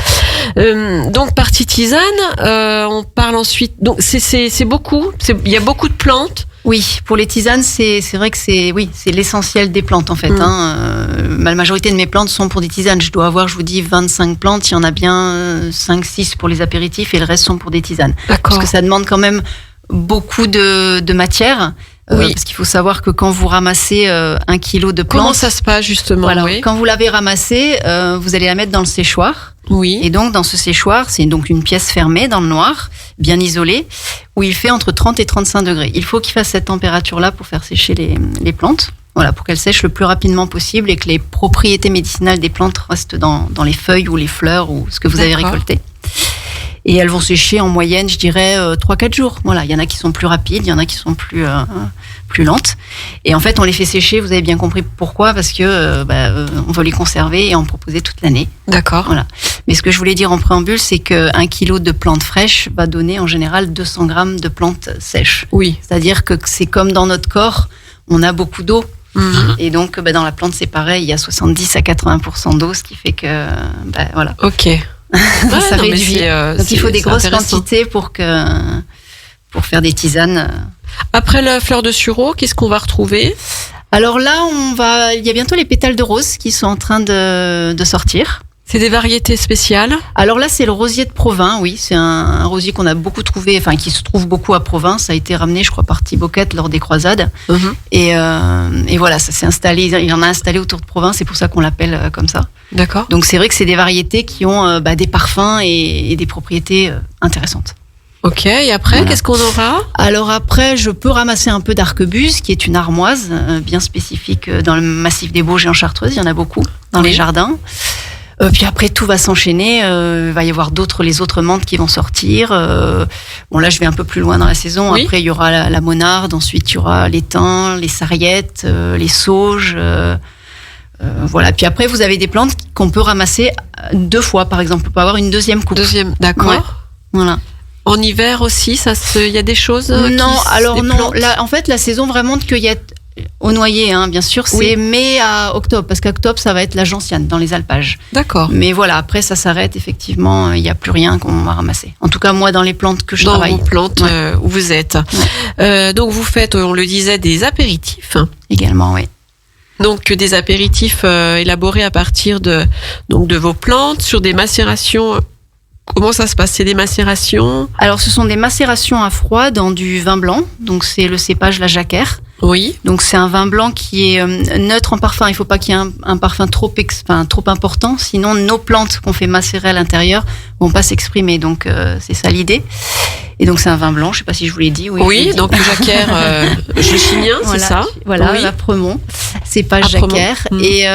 Donc partie tisane, on parle ensuite. Donc c'est beaucoup. Il y a beaucoup de plantes. Oui, pour les tisanes, c'est vrai que c'est l'essentiel des plantes en fait. La majorité de mes plantes sont pour des tisanes. Je dois avoir, je vous dis, 25 plantes. Il y en a bien 5-6 pour les apéritifs et le reste sont pour des tisanes. D'accord. Parce que ça demande quand même beaucoup de matière. Parce qu'il faut savoir que quand vous ramassez 1 kilo de plantes... Comment ça se passe justement? Quand vous l'avez ramassée, vous allez la mettre dans le séchoir. Oui. Et donc dans ce séchoir, c'est donc une pièce fermée dans le noir, bien isolée, où il fait entre 30 et 35 degrés. Il faut qu'il fasse cette température-là pour faire sécher les plantes. Voilà, pour qu'elles sèchent le plus rapidement possible et que les propriétés médicinales des plantes restent dans les feuilles ou les fleurs ou ce que vous avez récolté. Et elles vont sécher en moyenne, je dirais, 3-4 jours. Voilà, il y en a qui sont plus rapides, il y en a qui sont plus lentes. Et en fait, on les fait sécher, vous avez bien compris pourquoi, parce que on veut les conserver et en proposer toute l'année. D'accord. Voilà. Mais ce que je voulais dire en préambule, c'est que 1 kilo de plantes fraîches va donner en général 200 grammes de plantes sèches. Oui. C'est-à-dire que c'est comme dans notre corps, on a beaucoup d'eau. Et donc, dans la plante, c'est pareil, il y a 70 à 80% d'eau, ce qui fait que, voilà. Ok. Ça réduit. Donc il faut des grosses quantités pour faire des tisanes. Après la fleur de sureau, qu'est-ce qu'on va retrouver? Alors là, il y a bientôt les pétales de rose qui sont en train de sortir. C'est des variétés spéciales? Alors là, c'est le rosier de Provins, oui. C'est un rosier qu'on a beaucoup trouvé, enfin qui se trouve beaucoup à Provins. Ça a été ramené, je crois, par Thibaut Quette lors des croisades. Et voilà, ça s'est installé. Il y en a installé autour de Provins. C'est pour ça qu'on l'appelle comme ça. D'accord. Donc c'est vrai que c'est des variétés qui ont des parfums et des propriétés intéressantes. Ok, et après, qu'est-ce qu'on aura? Alors après, je peux ramasser un peu d'arquebuse, qui est une armoise bien spécifique dans le massif des Vosges et en Chartreuse. Il y en a beaucoup dans les jardins. Puis après, tout va s'enchaîner. Il va y avoir les autres menthes qui vont sortir. Bon, là, je vais un peu plus loin dans la saison. Oui. Après, il y aura la monarde. Ensuite, il y aura les thym, les sarriettes, les sauges. Voilà. Puis après, vous avez des plantes qu'on peut ramasser 2 fois, par exemple. On peut avoir une deuxième coupe. D'accord. Ouais. Voilà. En hiver aussi, il y a des choses. Non, alors non. Là, en fait, la saison vraiment qu'il y a au noyer, hein, bien sûr, c'est mai à octobre, parce qu'octobre, ça va être la gentiane dans les alpages. D'accord. Mais voilà, après, ça s'arrête, effectivement, il n'y a plus rien qu'on va ramasser. En tout cas, moi, dans les plantes que je travaille. Dans vos plantes où vous êtes. Ouais. Donc, vous faites, on le disait, des apéritifs. Également, oui. Donc, des apéritifs élaborés à partir de vos plantes, sur des macérations. Comment ça se passe? C'est des macérations? Alors, ce sont des macérations à froid dans du vin blanc. Donc, c'est le cépage la Jacquère. Oui. Donc, c'est un vin blanc qui est neutre en parfum. Il ne faut pas qu'il y ait un parfum trop important. Sinon, nos plantes qu'on fait macérer à l'intérieur vont pas s'exprimer. Donc, c'est ça l'idée. Et donc, c'est un vin blanc. Je ne sais pas si je vous l'ai dit. Oui, donc le Jacquère Juchinien, voilà, c'est ça? Voilà, oui. Apremont, cépage Jacquère. Et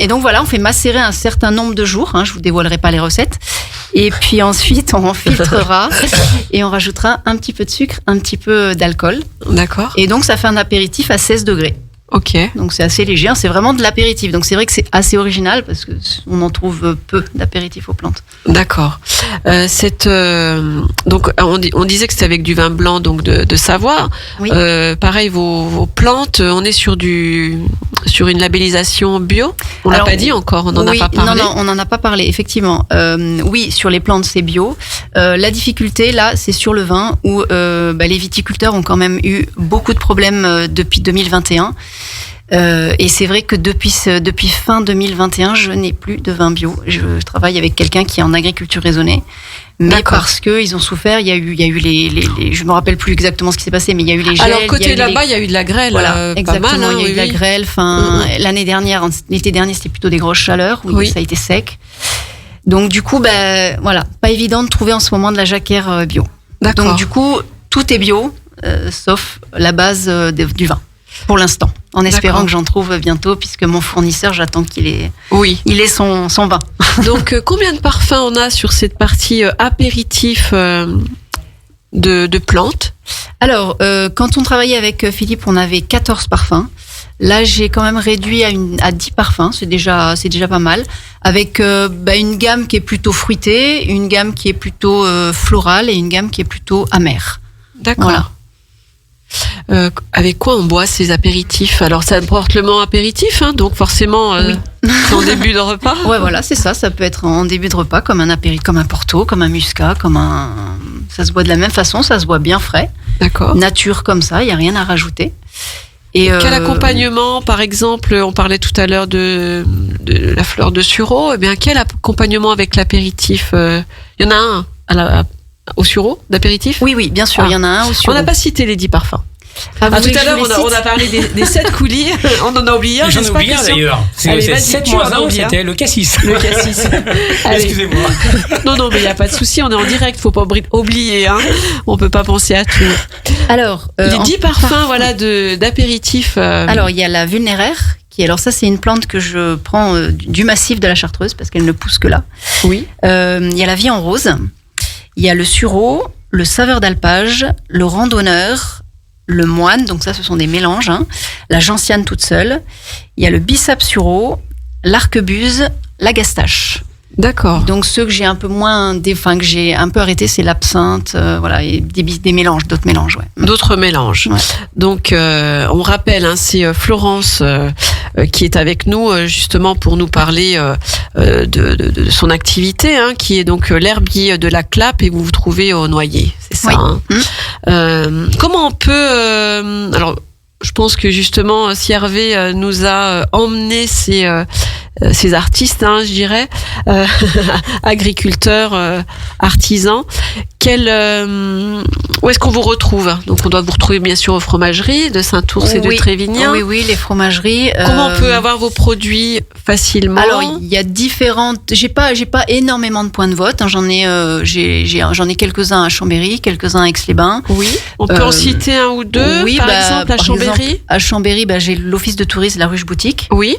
donc, voilà, on fait macérer un certain nombre de jours. Je ne vous dévoilerai pas les recettes. Et puis ensuite, on filtrera et on rajoutera un petit peu de sucre, un petit peu d'alcool. D'accord. Et donc, ça fait un apéritif à 16 degrés. Ok. Donc, c'est assez léger. C'est vraiment de l'apéritif. Donc, c'est vrai que c'est assez original parce qu'on en trouve peu d'apéritifs aux plantes. D'accord. Donc, on disait que c'était avec du vin blanc donc de Savoie. Oui. Pareil, vos plantes, on est sur une labellisation bio. On l'a pas dit encore, on n'en a pas parlé. Non, on n'en a pas parlé, effectivement. Oui, sur les plantes, c'est bio. La difficulté, là, c'est sur le vin où les viticulteurs ont quand même eu beaucoup de problèmes depuis 2021. Et c'est vrai que depuis fin 2021, je n'ai plus de vin bio. Je travaille avec quelqu'un qui est en agriculture raisonnée. Mais D'accord. parce que ils ont souffert, il y a eu les je me rappelle plus exactement ce qui s'est passé, mais il y a eu les gels. Alors côté là-bas, il y a eu de la grêle. Voilà, exactement. Pas mal, il y a eu de la grêle. L'été dernier, c'était plutôt des grosses chaleurs où ça a été sec. Donc du coup, voilà, pas évident de trouver en ce moment de la Jacquère bio. D'accord. Donc du coup, tout est bio, sauf la base du vin. Pour l'instant, en espérant que j'en trouve bientôt, puisque mon fournisseur, j'attends qu'il ait son vin. Donc, combien de parfums on a sur cette partie apéritif de plantes? Alors, quand on travaillait avec Philippe, on avait 14 parfums. Là, j'ai quand même réduit à 10 parfums, c'est déjà pas mal, avec une gamme qui est plutôt fruitée, une gamme qui est plutôt florale et une gamme qui est plutôt amère. D'accord. Voilà. Avec quoi on boit ces apéritifs? Alors ça porte le mot apéritif, donc forcément c'est en début de repas. Ouais, voilà, c'est ça. Ça peut être en début de repas, comme un apéritif, comme un porto, comme un muscat, ça se boit de la même façon, ça se boit bien frais. D'accord. Nature comme ça, il y a rien à rajouter. Et quel accompagnement, par exemple, on parlait tout à l'heure de la fleur de sureau. Eh bien, quel accompagnement avec l'apéritif? Il y en a un au sureau d'apéritif? Oui, bien sûr, il y en a un au sureau. On n'a pas cité les 10 parfums. Tout à l'heure, on a parlé des 7 coulis. On en a oublié un. J'en ai oublié un d'ailleurs. C'est 7-1, c'était le cassis. Le cassis. Excusez-moi. Non, mais il n'y a pas de souci. On est en direct. Il ne faut pas oublier. On ne peut pas penser à tout. Alors, les 10 parfums d'apéritif. Alors, il y a la vulnéraire. Alors ça, c'est une plante que je prends du massif de la Chartreuse parce qu'elle ne pousse que là. Oui. Il y a la vie en rose. Il y a le sureau, le saveur d'alpage, le randonneur, le moine, donc ça ce sont des mélanges, la gentiane toute seule. Il y a le bissap sureau, l'arquebuse, la gastache. D'accord. Donc ceux que j'ai un peu que j'ai un peu arrêté, c'est l'absinthe, et des mélanges, d'autres mélanges, ouais. D'autres mélanges. Ouais. Donc on rappelle, c'est Florence qui est avec nous justement pour nous parler de son activité, qui est donc l'herbier de la Clappe, et vous vous trouvez au Noyer, c'est ça. Oui. Comment on peut alors je pense que justement, si Hervé nous a emmené ces artistes, je dirais, agriculteurs, artisans, où est-ce qu'on vous retrouve? Donc, on doit vous retrouver bien sûr aux fromageries de Saint-Ours et de Trévignien. Oui, les fromageries. Comment on peut avoir vos produits facilement? Alors, il y a différentes. J'ai pas énormément de points de vote. J'en ai quelques-uns à Chambéry, quelques-uns à Aix-les-Bains. Oui. On peut en citer un ou deux. Oui, par exemple à Chambéry. À Chambéry, j'ai l'office de tourisme, la Ruche Boutique. Oui.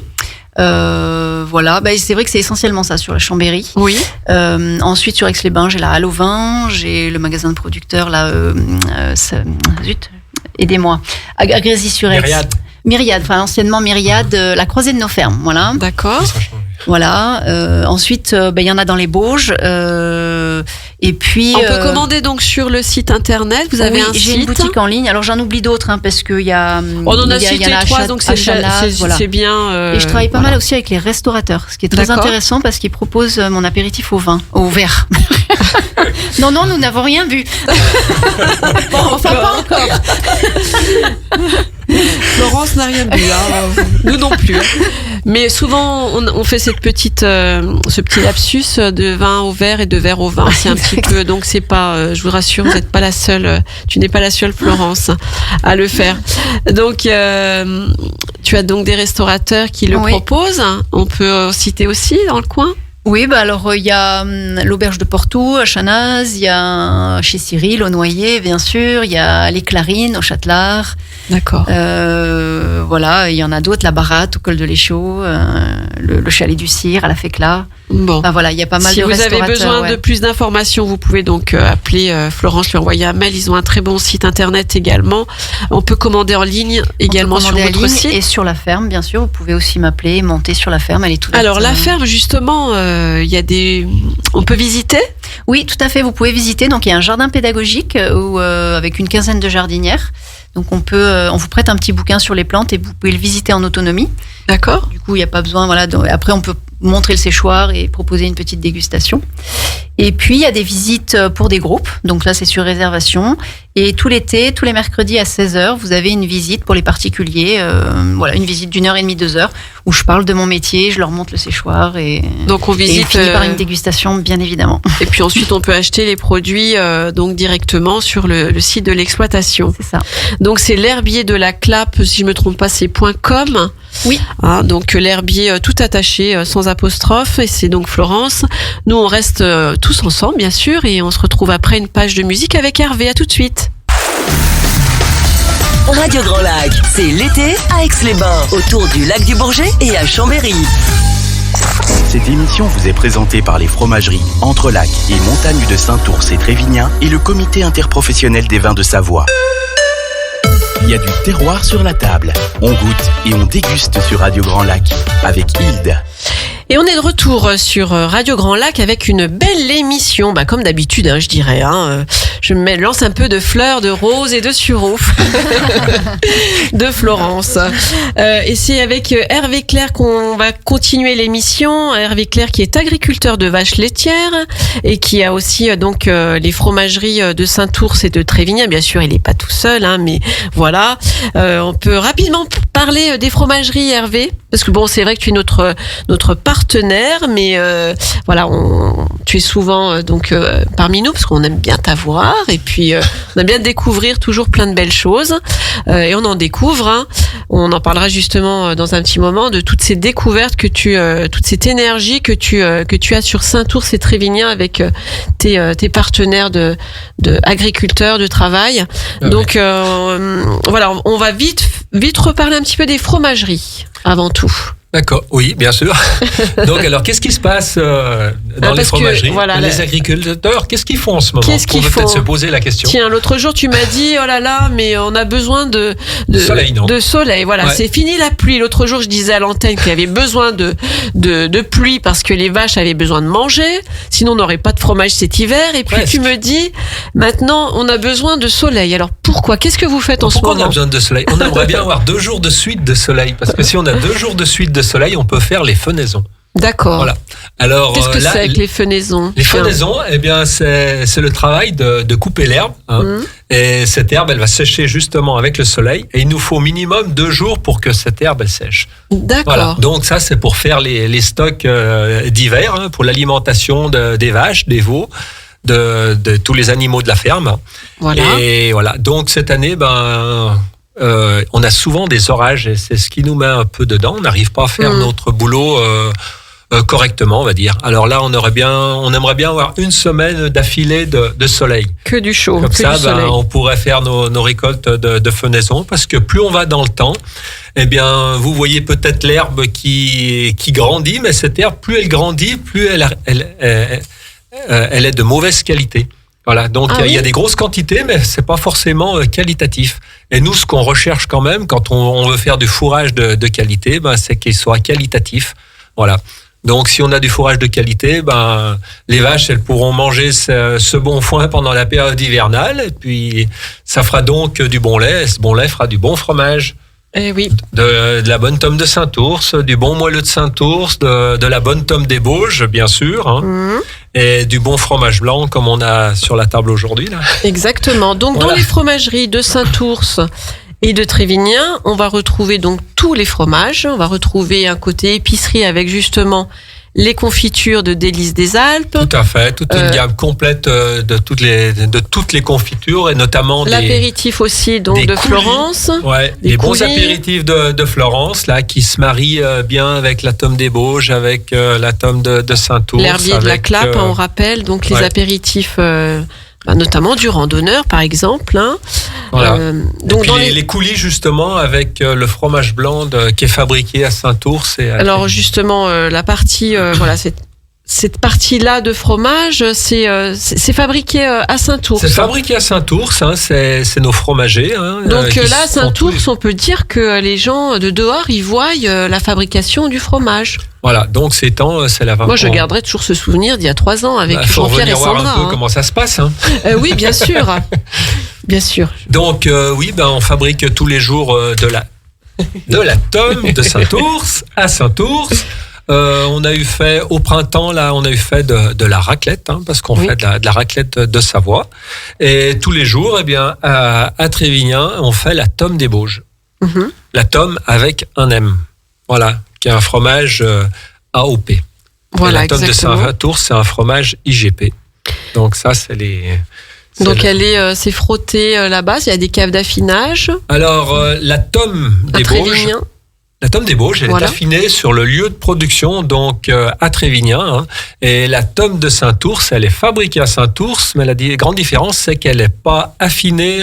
voilà, c'est vrai que c'est essentiellement ça sur la Chambéry. Oui. Ensuite sur Aix-les-Bains, j'ai la Halle au Vin, j'ai le magasin de producteurs là, aidez-moi, à Grésy-sur-Aix. Myriade, enfin anciennement Myriade, la croisée de nos fermes, voilà. D'accord. Voilà. Ensuite, il y en a dans les Bauges. Et puis, on peut commander donc sur le site internet. Vous avez un site. J'ai une boutique en ligne. Alors j'en oublie d'autres parce qu'il y a. On en a cité 3, donc c'est bien. Et je travaille pas mal aussi avec les restaurateurs, ce qui est très intéressant parce qu'ils proposent mon apéritif au verre. Non, nous n'avons rien bu. Enfin, pas encore. Florence n'a rien bu, nous non plus. Mais souvent, on fait ce petit lapsus de vin au verre et de verre au vin. C'est un petit peu, donc c'est pas, je vous rassure, vous n'êtes pas la seule, tu n'es pas la seule Florence à le faire. Donc, tu as donc des restaurateurs qui le proposent. On peut citer aussi dans le coin. Oui, alors il y a l'Auberge de Porto à Chanaz, il y a chez Cyril au Noyer, bien sûr, il y a les Clarines au Châtelard. D'accord. Voilà, il y en a d'autres, la Baratte au Col de l'Échaud, le Chalet du Cire à la Fécla. Bon. Enfin, voilà, il y a pas mal de restaurateurs. Si vous avez besoin de plus d'informations, vous pouvez donc appeler Florence, lui envoyer un mail. Ils ont un très bon site internet également. On peut commander en ligne également sur votre site. Et sur la ferme, bien sûr. Vous pouvez aussi m'appeler, monter sur la ferme. Elle est toute. Alors la ferme, justement, il y a on peut visiter ? Oui, tout à fait. Vous pouvez visiter. Donc il y a un jardin pédagogique avec une quinzaine de jardinières. Donc on vous prête un petit bouquin sur les plantes et vous pouvez le visiter en autonomie. D'accord. Du coup, il n'y a pas besoin. Voilà. Après, on peut montrer le séchoir et proposer une petite dégustation. Et puis, il y a des visites pour des groupes. Donc là, c'est sur réservation. Et tout l'été, tous les mercredis à 16h, vous avez une visite pour les particuliers. Voilà, une visite d'1h30, 2h, où je parle de mon métier, je leur montre le séchoir. Donc on visite. Et finit par une dégustation, bien évidemment. Et puis ensuite, on peut acheter les produits donc directement sur le site de l'exploitation. C'est ça. Donc c'est l'herbier de la Clappe, si je ne me trompe pas, c'est .com. Oui. Donc l'herbier tout attaché, sans apostrophe. Et c'est donc Florence. Nous, on reste tous ensemble, bien sûr, et on se retrouve après une page de musique avec Hervé. À tout de suite. Radio Grand Lac, c'est l'été à Aix-les-Bains, autour du lac du Bourget et à Chambéry. Cette émission vous est présentée par les fromageries Entrelac et Montagne de Saint-Ours et Trévignan et le comité interprofessionnel des vins de Savoie. Il y a du terroir sur la table. On goûte et on déguste sur Radio Grand Lac avec Hilde. Et on est de retour sur Radio Grand Lac avec une belle émission, comme d'habitude, je dirais. Je me lance un peu de fleurs, de roses et de sureau de Florence. Et c'est avec Hervé Clair qu'on va continuer l'émission. Hervé Clair qui est agriculteur de vaches laitières et qui a aussi donc les fromageries de Saint-Ours et de Trévignan. Bien sûr, il n'est pas tout seul, mais voilà. On peut rapidement parler des fromageries, Hervé, parce que c'est vrai que tu es notre partenaire, mais voilà, tu es souvent parmi nous parce qu'on aime bien t'avoir et puis on aime bien découvrir toujours plein de belles choses et on en découvre. On en parlera justement dans un petit moment de toutes ces découvertes toute cette énergie que tu as sur Saint-Ours et Trévignan avec tes partenaires de agriculteurs de travail. Donc voilà, on va vite reparler un petit peu des fromageries avant tout. D'accord, oui, bien sûr. Donc, alors, qu'est-ce qui se passe dans les fromageries? Les agriculteurs, qu'est-ce qu'ils font en ce moment? On peut peut-être se poser la question. Tiens, l'autre jour, tu m'as dit, oh là là, mais on a besoin de soleil, non? De soleil, voilà. Ouais. C'est fini la pluie. L'autre jour, je disais à l'antenne qu'il y avait besoin de pluie parce que les vaches avaient besoin de manger. Sinon, on n'aurait pas de fromage cet hiver. Et puis, tu me dis, maintenant, on a besoin de soleil. Alors, pourquoi? Qu'est-ce que vous faites en ce moment? Pourquoi on a besoin de soleil? On aimerait bien avoir 2 jours de suite de soleil. Parce que si on a 2 jours de suite de soleil, on peut faire les fenaisons. D'accord. Voilà. Alors, qu'est-ce que c'est avec les fenaisons? Les fenaisons, c'est le travail de couper l'herbe. Et cette herbe, elle va sécher justement avec le soleil. Et il nous faut minimum 2 jours pour que cette herbe elle sèche. D'accord. Voilà. Donc ça, c'est pour faire les stocks d'hiver, pour l'alimentation des vaches, des veaux, de tous les animaux de la ferme. Voilà. Et voilà. Donc cette année, on a souvent des orages et c'est ce qui nous met un peu dedans. On n'arrive pas à faire notre boulot correctement, on va dire. Alors là, on aimerait bien avoir une semaine d'affilée de soleil. Que du chaud, Comme que ça, du soleil. on pourrait faire nos récoltes de fenaison, parce que plus on va dans le temps, eh bien, vous voyez peut-être l'herbe qui grandit, mais cette herbe, plus elle grandit, plus elle est de mauvaise qualité. Voilà, donc il y a des grosses quantités, mais c'est pas forcément qualitatif. Et nous, ce qu'on recherche quand même, quand on veut faire du fourrage de qualité, c'est qu'il soit qualitatif. Voilà. Donc, si on a du fourrage de qualité, les vaches, elles pourront manger ce bon foin pendant la période hivernale, et puis ça fera donc du bon lait. Et ce bon lait fera du bon fromage. Eh oui. De la bonne tome de Saint-Ours, du bon moelleux de Saint-Ours, de la bonne tome des Bauges, bien sûr, hein, et du bon fromage blanc comme on a sur la table aujourd'hui. Là. Exactement. Donc, Voilà. dans les fromageries de Saint-Ours et de Trévignin, on va retrouver donc tous les fromages. On va retrouver un côté épicerie avec justement les confitures de Délices des Alpes. Tout à fait, toute une gamme complète de toutes les confitures, et notamment L'apéritif aussi, donc, des de coulis. Florence. Ouais, des les bons coulis. apéritifs de Florence, là, qui se marient bien avec la tome des Bauges, avec la tome de Saint-Ours. L'herbier de la avec, Clappe, on rappelle. Donc, les ouais. apéritifs, notamment du randonneur, par exemple. Hein. Voilà. Donc, et puis dans les coulis, justement, avec le fromage blanc qui est fabriqué à Saint-Ours. Alors justement, la partie, cette partie-là de fromage, c'est fabriqué à Saint-Ours. C'est fabriqué à Saint-Ours, hein, c'est nos fromagers. Hein, Donc qui là, à sont Saint-Ours, on peut dire que les gens de dehors, ils voient la fabrication du fromage. Voilà, donc c'est la Moi, je garderai toujours ce souvenir d'il y a 3 ans avec Jean-Pierre et voir Sandra. un peu comment ça se passe. Hein. Oui, bien sûr. Bien sûr. Donc on fabrique tous les jours de la tome de Saint-Ours à Saint-Ours. On a eu fait au printemps, là, on a eu fait de la raclette, hein, parce qu'on fait de la raclette de Savoie. Et tous les jours, eh bien, à Trévignin, on fait la tome des Bauges. La tome avec un M. Voilà, qui est un fromage AOP. Voilà, et la tome exactement. de Saint-Ours, c'est un fromage IGP. Donc ça, c'est les... Donc c'est frotté là-bas, il y a des caves d'affinage. Alors, la tome des Bauges... La tome des Bauges, elle est affinée sur le lieu de production, donc à Trévignin. Hein, et la tome de Saint-Ours, elle est fabriquée à Saint-Ours, mais la grande différence, c'est qu'elle n'est pas affinée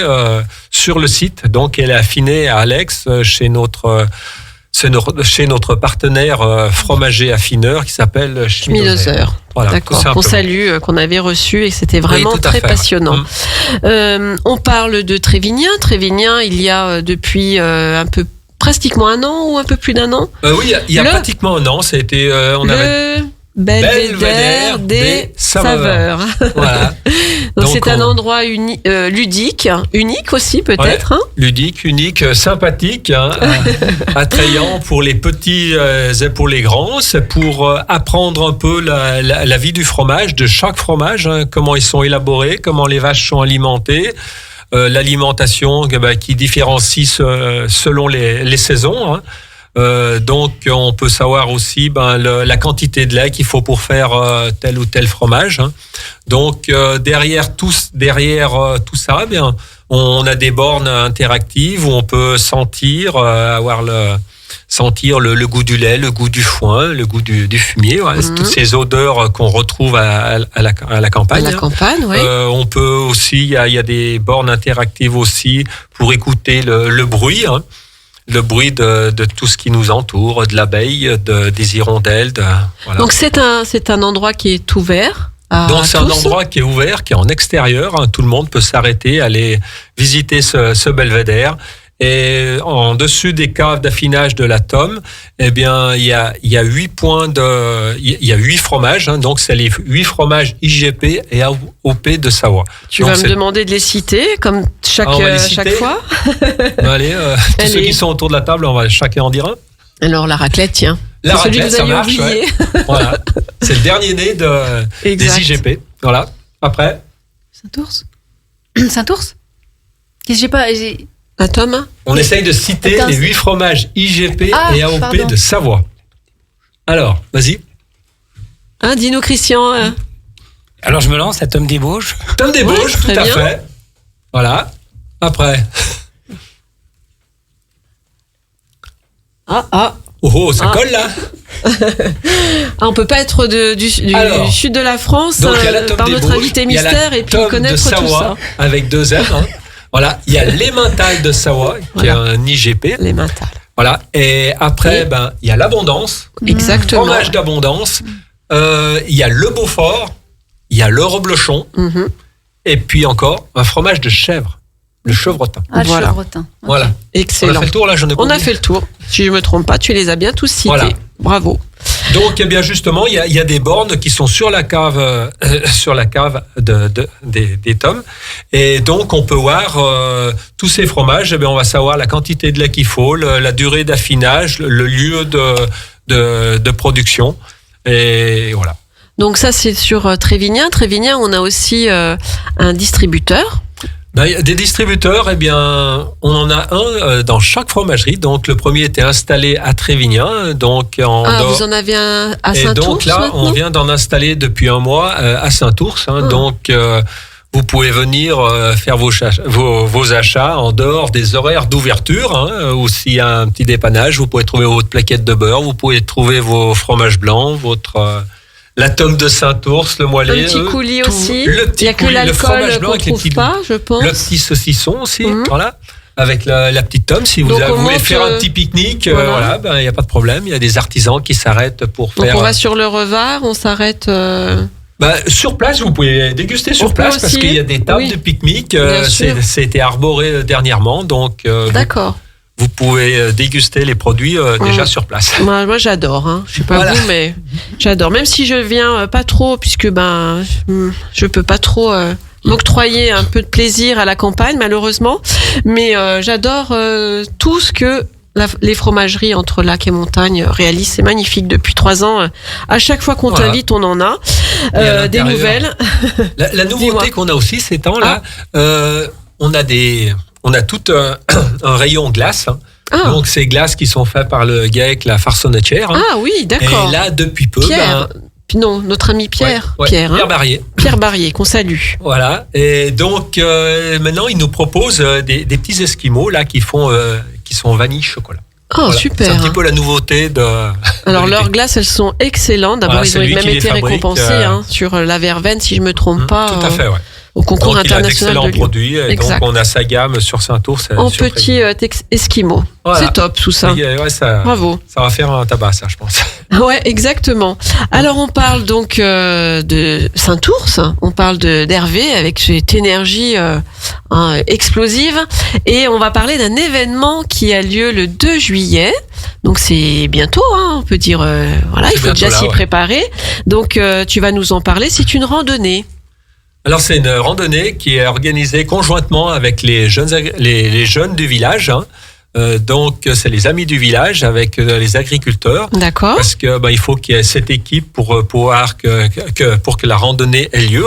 sur le site. Donc, elle est affinée à Alex, chez notre partenaire fromager affineur qui s'appelle Schmidoser. Voilà, d'accord, qu'on salue, qu'on avait reçu, et c'était vraiment très passionnant. On parle de Trévignin. Trévignin, il y a depuis pratiquement 1 an ou un peu plus d'1 an. Oui, il y a pratiquement 1 an, ça a été... le Belvédère des saveurs. Voilà. Donc c'est un endroit ludique, unique aussi peut-être. Ouais, ludique, unique, sympathique, hein, attrayant pour les petits et pour les grands. C'est pour apprendre un peu la vie du fromage, de chaque fromage, hein, comment ils sont élaborés, comment les vaches sont alimentées. L'alimentation qui différencie selon les saisons. Hein. Donc, on peut savoir aussi la quantité de lait qu'il faut pour faire tel ou tel fromage. Hein. Donc, derrière tout ça, bien, on a des bornes interactives où on peut sentir le goût du lait, le goût du foin, le goût du fumier, ouais, toutes ces odeurs qu'on retrouve à la campagne. À la campagne, oui. On peut aussi, il y a des bornes interactives aussi pour écouter le bruit, hein, le bruit de tout ce qui nous entoure, de l'abeille, des hirondelles. Voilà. Donc c'est un endroit qui est ouvert. Donc c'est un endroit qui est ouvert, qui est en extérieur. Hein, tout le monde peut s'arrêter, aller visiter ce belvédère. Et en dessus des caves d'affinage de la tome, eh bien, il y a 8 points il y a 8 fromages, hein, donc c'est les 8 fromages IGP et AOP de Savoie. Tu vas me demander de les citer, comme chaque fois. Allez, tous ceux qui sont autour de la table, on va chacun en dire un. Alors, la raclette, tiens. La c'est raclette, celui que vous aviez oublié. Ouais. Voilà. C'est le dernier né des IGP. Voilà. Après. Saint-Ours. Qu'est-ce que j'ai pas... Thomas. On essaye de citer les 8 fromages IGP et AOP de Savoie. Alors, vas-y. Dis-nous, Christian. Alors, je me lance, la tome des Bauges. Tome des Bauges, tout à fait. Voilà. Après. Oh, ça colle là. On peut pas être du sud de la France donc, il y a la tome par des notre Bauges, invité il y a la mystère et puis tome connaître de tout Savoie, ça. avec 2 M. Hein. Voilà, il y a l'Emmental de Savoie, qui est un IGP. L'Emmental. Voilà, et après, il y a l'Abondance. Exactement. Fromage d'Abondance. Il y a le Beaufort, il y a le Reblochon, et puis encore un fromage de chèvre, le chevretin. Ah, le Voilà. chevretin. Okay. Voilà. Excellent. On a fait le tour là, j'en ai pas On a oublié. fait le tour. Si je me trompe pas, tu les as bien tous cités. Voilà. Bravo. Donc, eh bien justement, il y a des bornes qui sont sur la cave, des tomes, et donc on peut voir tous ces fromages. Eh bien, on va savoir la quantité de lait qu'il faut, la durée d'affinage, le lieu de production, et voilà. Donc ça, c'est sur Trévignan. Trévignan, on a aussi un distributeur. Des distributeurs, eh bien, on en a un dans chaque fromagerie. Donc, le premier était installé à Trévignan, donc vous en avez un à Saint-Ours. Et donc là, maintenant on vient d'en installer depuis un mois à Saint-Ours. Donc, vous pouvez venir faire vos achats en dehors des horaires d'ouverture. Ou s'il y a un petit dépannage, vous pouvez trouver votre plaquette de beurre, vous pouvez trouver vos fromages blancs, la tome de Saint-Ours, le moelleux. Un petit coulis aussi. Le petit il n'y a que coulis, le l'alcool fromage blanc qu'on avec les trouve petits pas, je pense. Le petit saucisson aussi, voilà. Avec la petite tome, si vous Donc, voulez faire un petit pique-nique, il n'y a pas de problème. Il y a des artisans qui s'arrêtent pour faire. Donc on va sur le Revard, on s'arrête. Sur place, vous pouvez déguster sur place parce qu'il y a des tables de pique-nique. C'était arboré dernièrement, donc. D'accord. Vous pouvez déguster les produits déjà sur place. Moi j'adore. Je sais pas vous, mais j'adore. Même si je viens pas trop, puisque je peux pas trop m'octroyer un peu de plaisir à la campagne, malheureusement. Mais j'adore tout ce que les fromageries entre lac et montagne réalisent. C'est magnifique depuis 3 ans. À chaque fois qu'on t'invite, on en a des nouvelles. La nouveauté qu'on a aussi ces temps-là, on a tout un rayon glace. Donc, ces glaces qui sont faites par le GAEC, la Farsonnetière. Ah oui, d'accord. Et là, depuis peu... Pierre, non, notre ami Pierre. Pierre Barrier. Pierre Barrier, qu'on salue. Voilà. Et donc, maintenant, il nous propose des petits esquimaux là, qui sont vanille chocolat. Oh, voilà. Super. C'est un petit peu la nouveauté de... Alors, leurs glaces, elles sont excellentes. D'abord, ils ont même été récompensés sur la Verveine, si je ne me trompe pas. Tout à fait, oui. Au concours donc, international il a d'excellents produits. Et donc, on a sa gamme sur Saint-Ours. En petit esquimau. Voilà. C'est top, tout ça. Bravo. Ça va faire un tabac, ça, je pense. Ouais, exactement. Alors, on parle donc de Saint-Ours. On parle d'Hervé avec cette énergie explosive. Et on va parler d'un événement qui a lieu le 2 juillet. Donc, c'est bientôt, on peut dire. Il faut déjà s'y préparer. Donc, tu vas nous en parler. C'est une randonnée. Alors, c'est une randonnée qui est organisée conjointement avec les jeunes du village. Donc, c'est les amis du village avec les agriculteurs. D'accord. Parce que il faut qu'il y ait cette équipe pour que la randonnée ait lieu.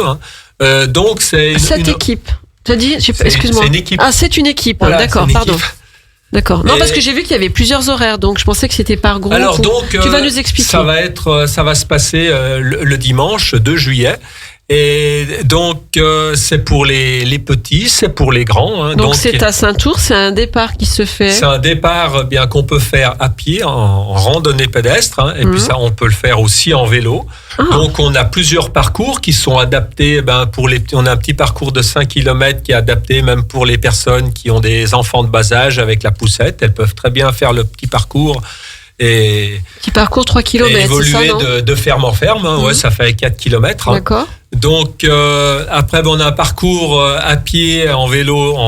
Donc, c'est cette équipe. Tu as dit, excuse-moi. C'est une équipe. Ah, c'est une équipe. Voilà, d'accord, pardon. D'accord. Non, parce que j'ai vu qu'il y avait plusieurs horaires, donc je pensais que c'était par groupe. Alors donc, tu vas nous expliquer. Ça va se passer le dimanche 2 juillet. Et donc, c'est pour les petits, c'est pour les grands. Donc, c'est à Saint-Ours, c'est un départ qui se fait. C'est un départ qu'on peut faire à pied, en randonnée pédestre. Et puis ça, on peut le faire aussi en vélo. Donc, on a plusieurs parcours qui sont adaptés. On a un petit parcours de 5 km qui est adapté même pour les personnes qui ont des enfants de bas âge avec la poussette. Elles peuvent très bien faire le petit parcours. Qui parcourt 3 km, évoluer c'est ça, non de ferme en ferme, ça fait 4 km. D'accord. Donc après, on a un parcours à pied, en vélo,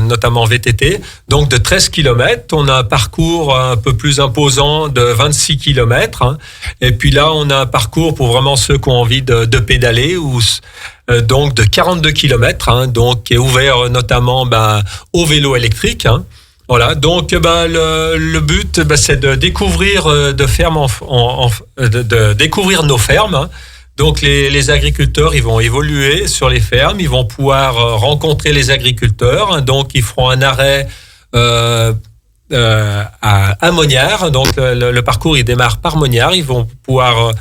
notamment en VTT, donc de 13 km. On a un parcours un peu plus imposant de 26 km. Et puis là, on a un parcours pour vraiment ceux qui ont envie de pédaler, donc de 42 km, donc qui est ouvert notamment au vélo électrique. Voilà, donc le but c'est de découvrir de découvrir nos fermes. Donc les agriculteurs, ils vont évoluer sur les fermes, ils vont pouvoir rencontrer les agriculteurs. Donc ils feront un arrêt à Mognard. Donc le parcours il démarre par Mognard. Ils vont pouvoir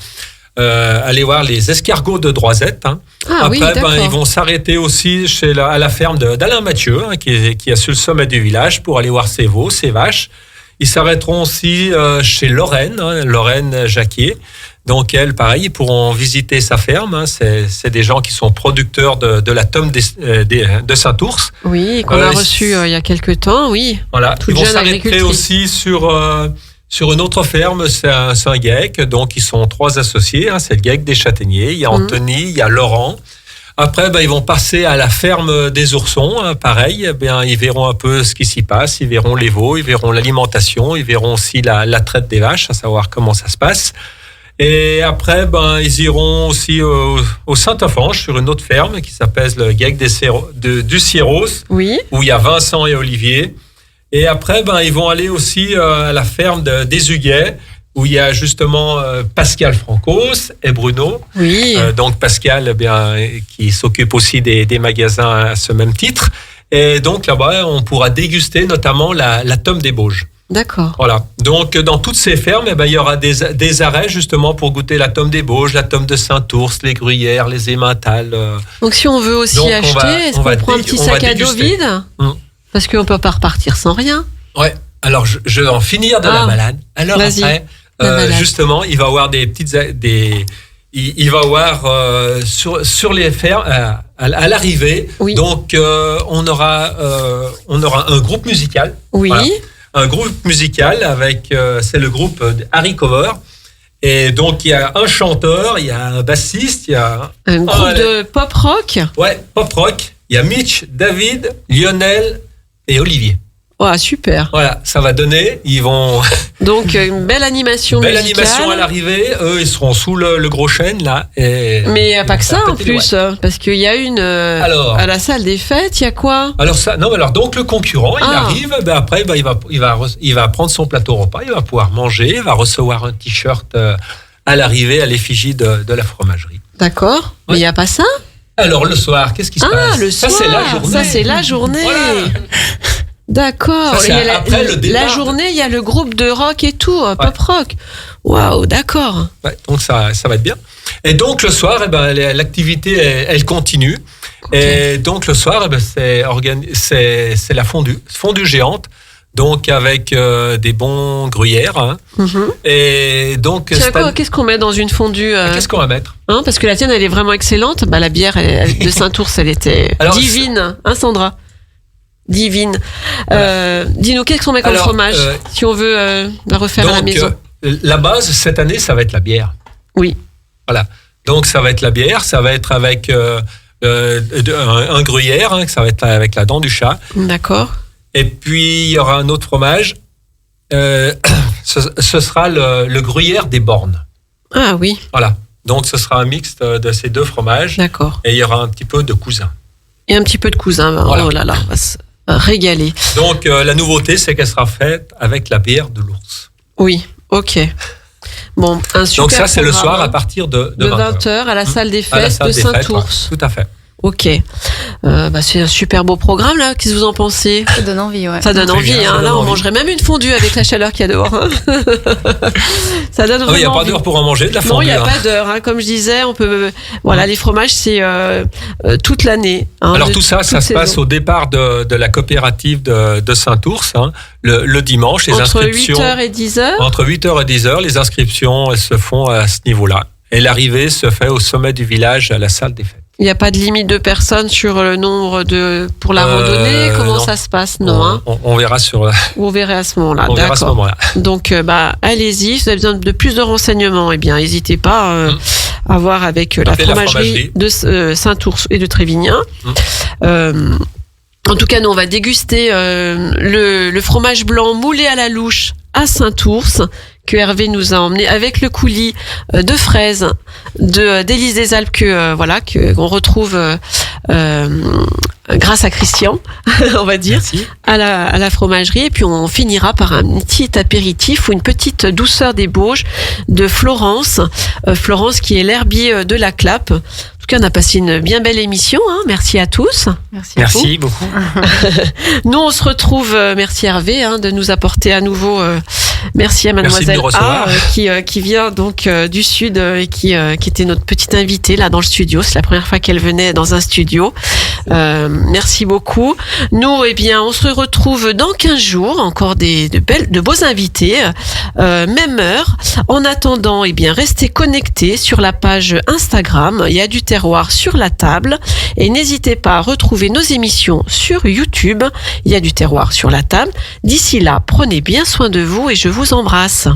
aller voir les escargots de Droisette. Après, ils vont s'arrêter aussi à la ferme d'Alain Mathieu, qui est sur le sommet du village, pour aller voir ses veaux, ses vaches. Ils s'arrêteront aussi chez Lorraine, Lorraine Jacquier. Donc elle, pareil, ils pourront visiter sa ferme. C'est des gens qui sont producteurs de la tome de Saint-Ours. Oui, qu'on a reçu il y a quelques temps, oui. Voilà. Toute Ils vont jeune s'arrêter agricultrice. aussi sur une autre ferme, c'est un GAEC. Donc ils sont 3 associés. C'est le GAEC des Châtaigniers. Il y a Anthony, il y a Laurent. Après, ils vont passer à la ferme des oursons. Pareil, ils verront un peu ce qui s'y passe. Ils verront les veaux, ils verront l'alimentation, ils verront aussi la traite des vaches, à savoir comment ça se passe. Et après, ils iront aussi au Saint-Offenge, sur une autre ferme qui s'appelle le GAEC du Sierros, Oui. où il y a Vincent et Olivier. Et après, ils vont aller aussi à la ferme des Huguets, où il y a justement Pascal Francos et Bruno. Oui. Donc Pascal, qui s'occupe aussi des magasins à ce même titre. Et donc là-bas, on pourra déguster notamment la tome des Bauges. D'accord. Voilà. Donc, dans toutes ces fermes, il y aura des arrêts justement pour goûter la tome des Bauges, la tome de Saint-Ours, les gruyères, les emmentales. Donc, si on veut aussi Donc, acheter, est-ce qu'on prend un petit sac à dos vide? Parce qu'on ne peut pas repartir sans rien. Ouais. Alors, je vais en finir de la balade. Alors Vas-y. après, justement, il va y avoir des petites... Il va y avoir sur les fermes, à l'arrivée, Oui. donc on aura un groupe musical. Oui. Voilà. Un groupe musical c'est le groupe Harry Cover. Et donc, il y a un chanteur, il y a un bassiste, il y a Un groupe de pop rock. Ouais, pop rock. Il y a Mitch, David, Lionel et Olivier. Oh, super. Voilà, ça va donner. Ils vont. Donc, une belle animation Belle musicale. animation à l'arrivée. Eux, ils seront sous le gros chêne, là. Mais il n'y a pas que ça en péter les plus, parce qu'il y a une Alors. à la salle des fêtes, il y a quoi? Alors donc le concurrent, il arrive, après il va prendre son plateau repas, il va pouvoir manger, il va recevoir un t-shirt à l'arrivée à l'effigie de la fromagerie. D'accord. Mais il n'y a pas ça? Alors le soir, qu'est-ce qui se passe? Ah, le soir. Ça c'est la journée. Ça c'est la journée. Voilà. D'accord. Ça, c'est Il y a après le départ la journée, il y a le groupe de rock et tout, pop rock. Waouh, d'accord. Ouais, donc ça va être bien. Et donc le soir, l'activité elle continue. Okay. Et donc le soir, c'est la fondue géante. Donc avec des bons gruyères. Hein. Mm-hmm. Et donc qu'est-ce qu'on met dans une fondue Qu'est-ce qu'on va mettre parce que la tienne elle est vraiment excellente. La bière de Saint-Ours elle était divine, Sandra. Divine. Dis-nous qu'est-ce qu'on met comme fromage si on veut la refaire à la maison. La base cette année ça va être la bière. Oui. Voilà. Donc ça va être la bière, ça va être avec un gruyère, ça va être avec la dent du chat. D'accord. Et puis, il y aura un autre fromage. Ce sera le gruyère des Bornes. Ah oui. Voilà. Donc, ce sera un mix de ces 2 fromages. D'accord. Et il y aura un petit peu de cousin. Et un petit peu de cousin. Voilà. Oh là là, on va se régaler. Donc, la nouveauté, c'est qu'elle sera faite avec la bière de l'ours. Oui, ok. Bon, un super Donc, ça, c'est le soir hein, à partir de 20h à la salle des fêtes de Saint-Ours. Tout à fait. Ok. C'est un super beau programme, là. Qu'est-ce que vous en pensez? Ça donne envie, ouais. Ça donne envie, hein. Là, on mangerait même une fondue avec la chaleur qu'il y a dehors. Hein. Ça donne vraiment il n'y a pas d'heure pour en manger, de la fondue. Non, il n'y a pas d'heure. Hein. Comme je disais, on peut. Voilà, les fromages, c'est toute l'année. Hein, alors, tout ça se passe au départ de la coopérative de Saint-Ours, hein, le dimanche. Les inscriptions. Entre 8h et 10h. Entre 8h et 10h, les inscriptions elles se font à ce niveau-là. Et l'arrivée se fait au sommet du village, à la salle des fêtes. Il n'y a pas de limite de personnes sur le nombre pour la randonnée. Comment non. ça se passe? Non. Hein. On verra sur. Vous verrez à ce moment-là. On verra à ce moment-là. Donc, allez-y. Si vous avez besoin de plus de renseignements, n'hésitez pas à voir avec la fromagerie de Saint-Ours et de Trévignan. En tout cas, nous, on va déguster le fromage blanc moulé à la louche à Saint-Ours, que Hervé nous a emmené avec le coulis de fraises d'Élise des Alpes qu'on retrouve grâce à Christian, on va dire, à la fromagerie. Et puis on finira par un petit apéritif ou une petite douceur des Bauges de Florence. Florence qui est l'herbier de la Clappe. En tout cas, on a passé une bien belle émission. Hein. Merci à tous. Merci beaucoup. Nous, on se retrouve. Merci Hervé de nous apporter à nouveau Merci à Mademoiselle A recevoir. qui vient donc du Sud et qui était notre petite invitée là dans le studio. C'est la première fois qu'elle venait dans un studio. Merci beaucoup. Nous, eh bien, on se retrouve dans 15 jours. Encore de beaux invités. Même heure. En attendant, eh bien, restez connectés sur la page Instagram. Il y a du terroir sur la table. Et n'hésitez pas à retrouver nos émissions sur YouTube. Il y a du terroir sur la table. D'ici là, prenez bien soin de vous et je vous embrasse.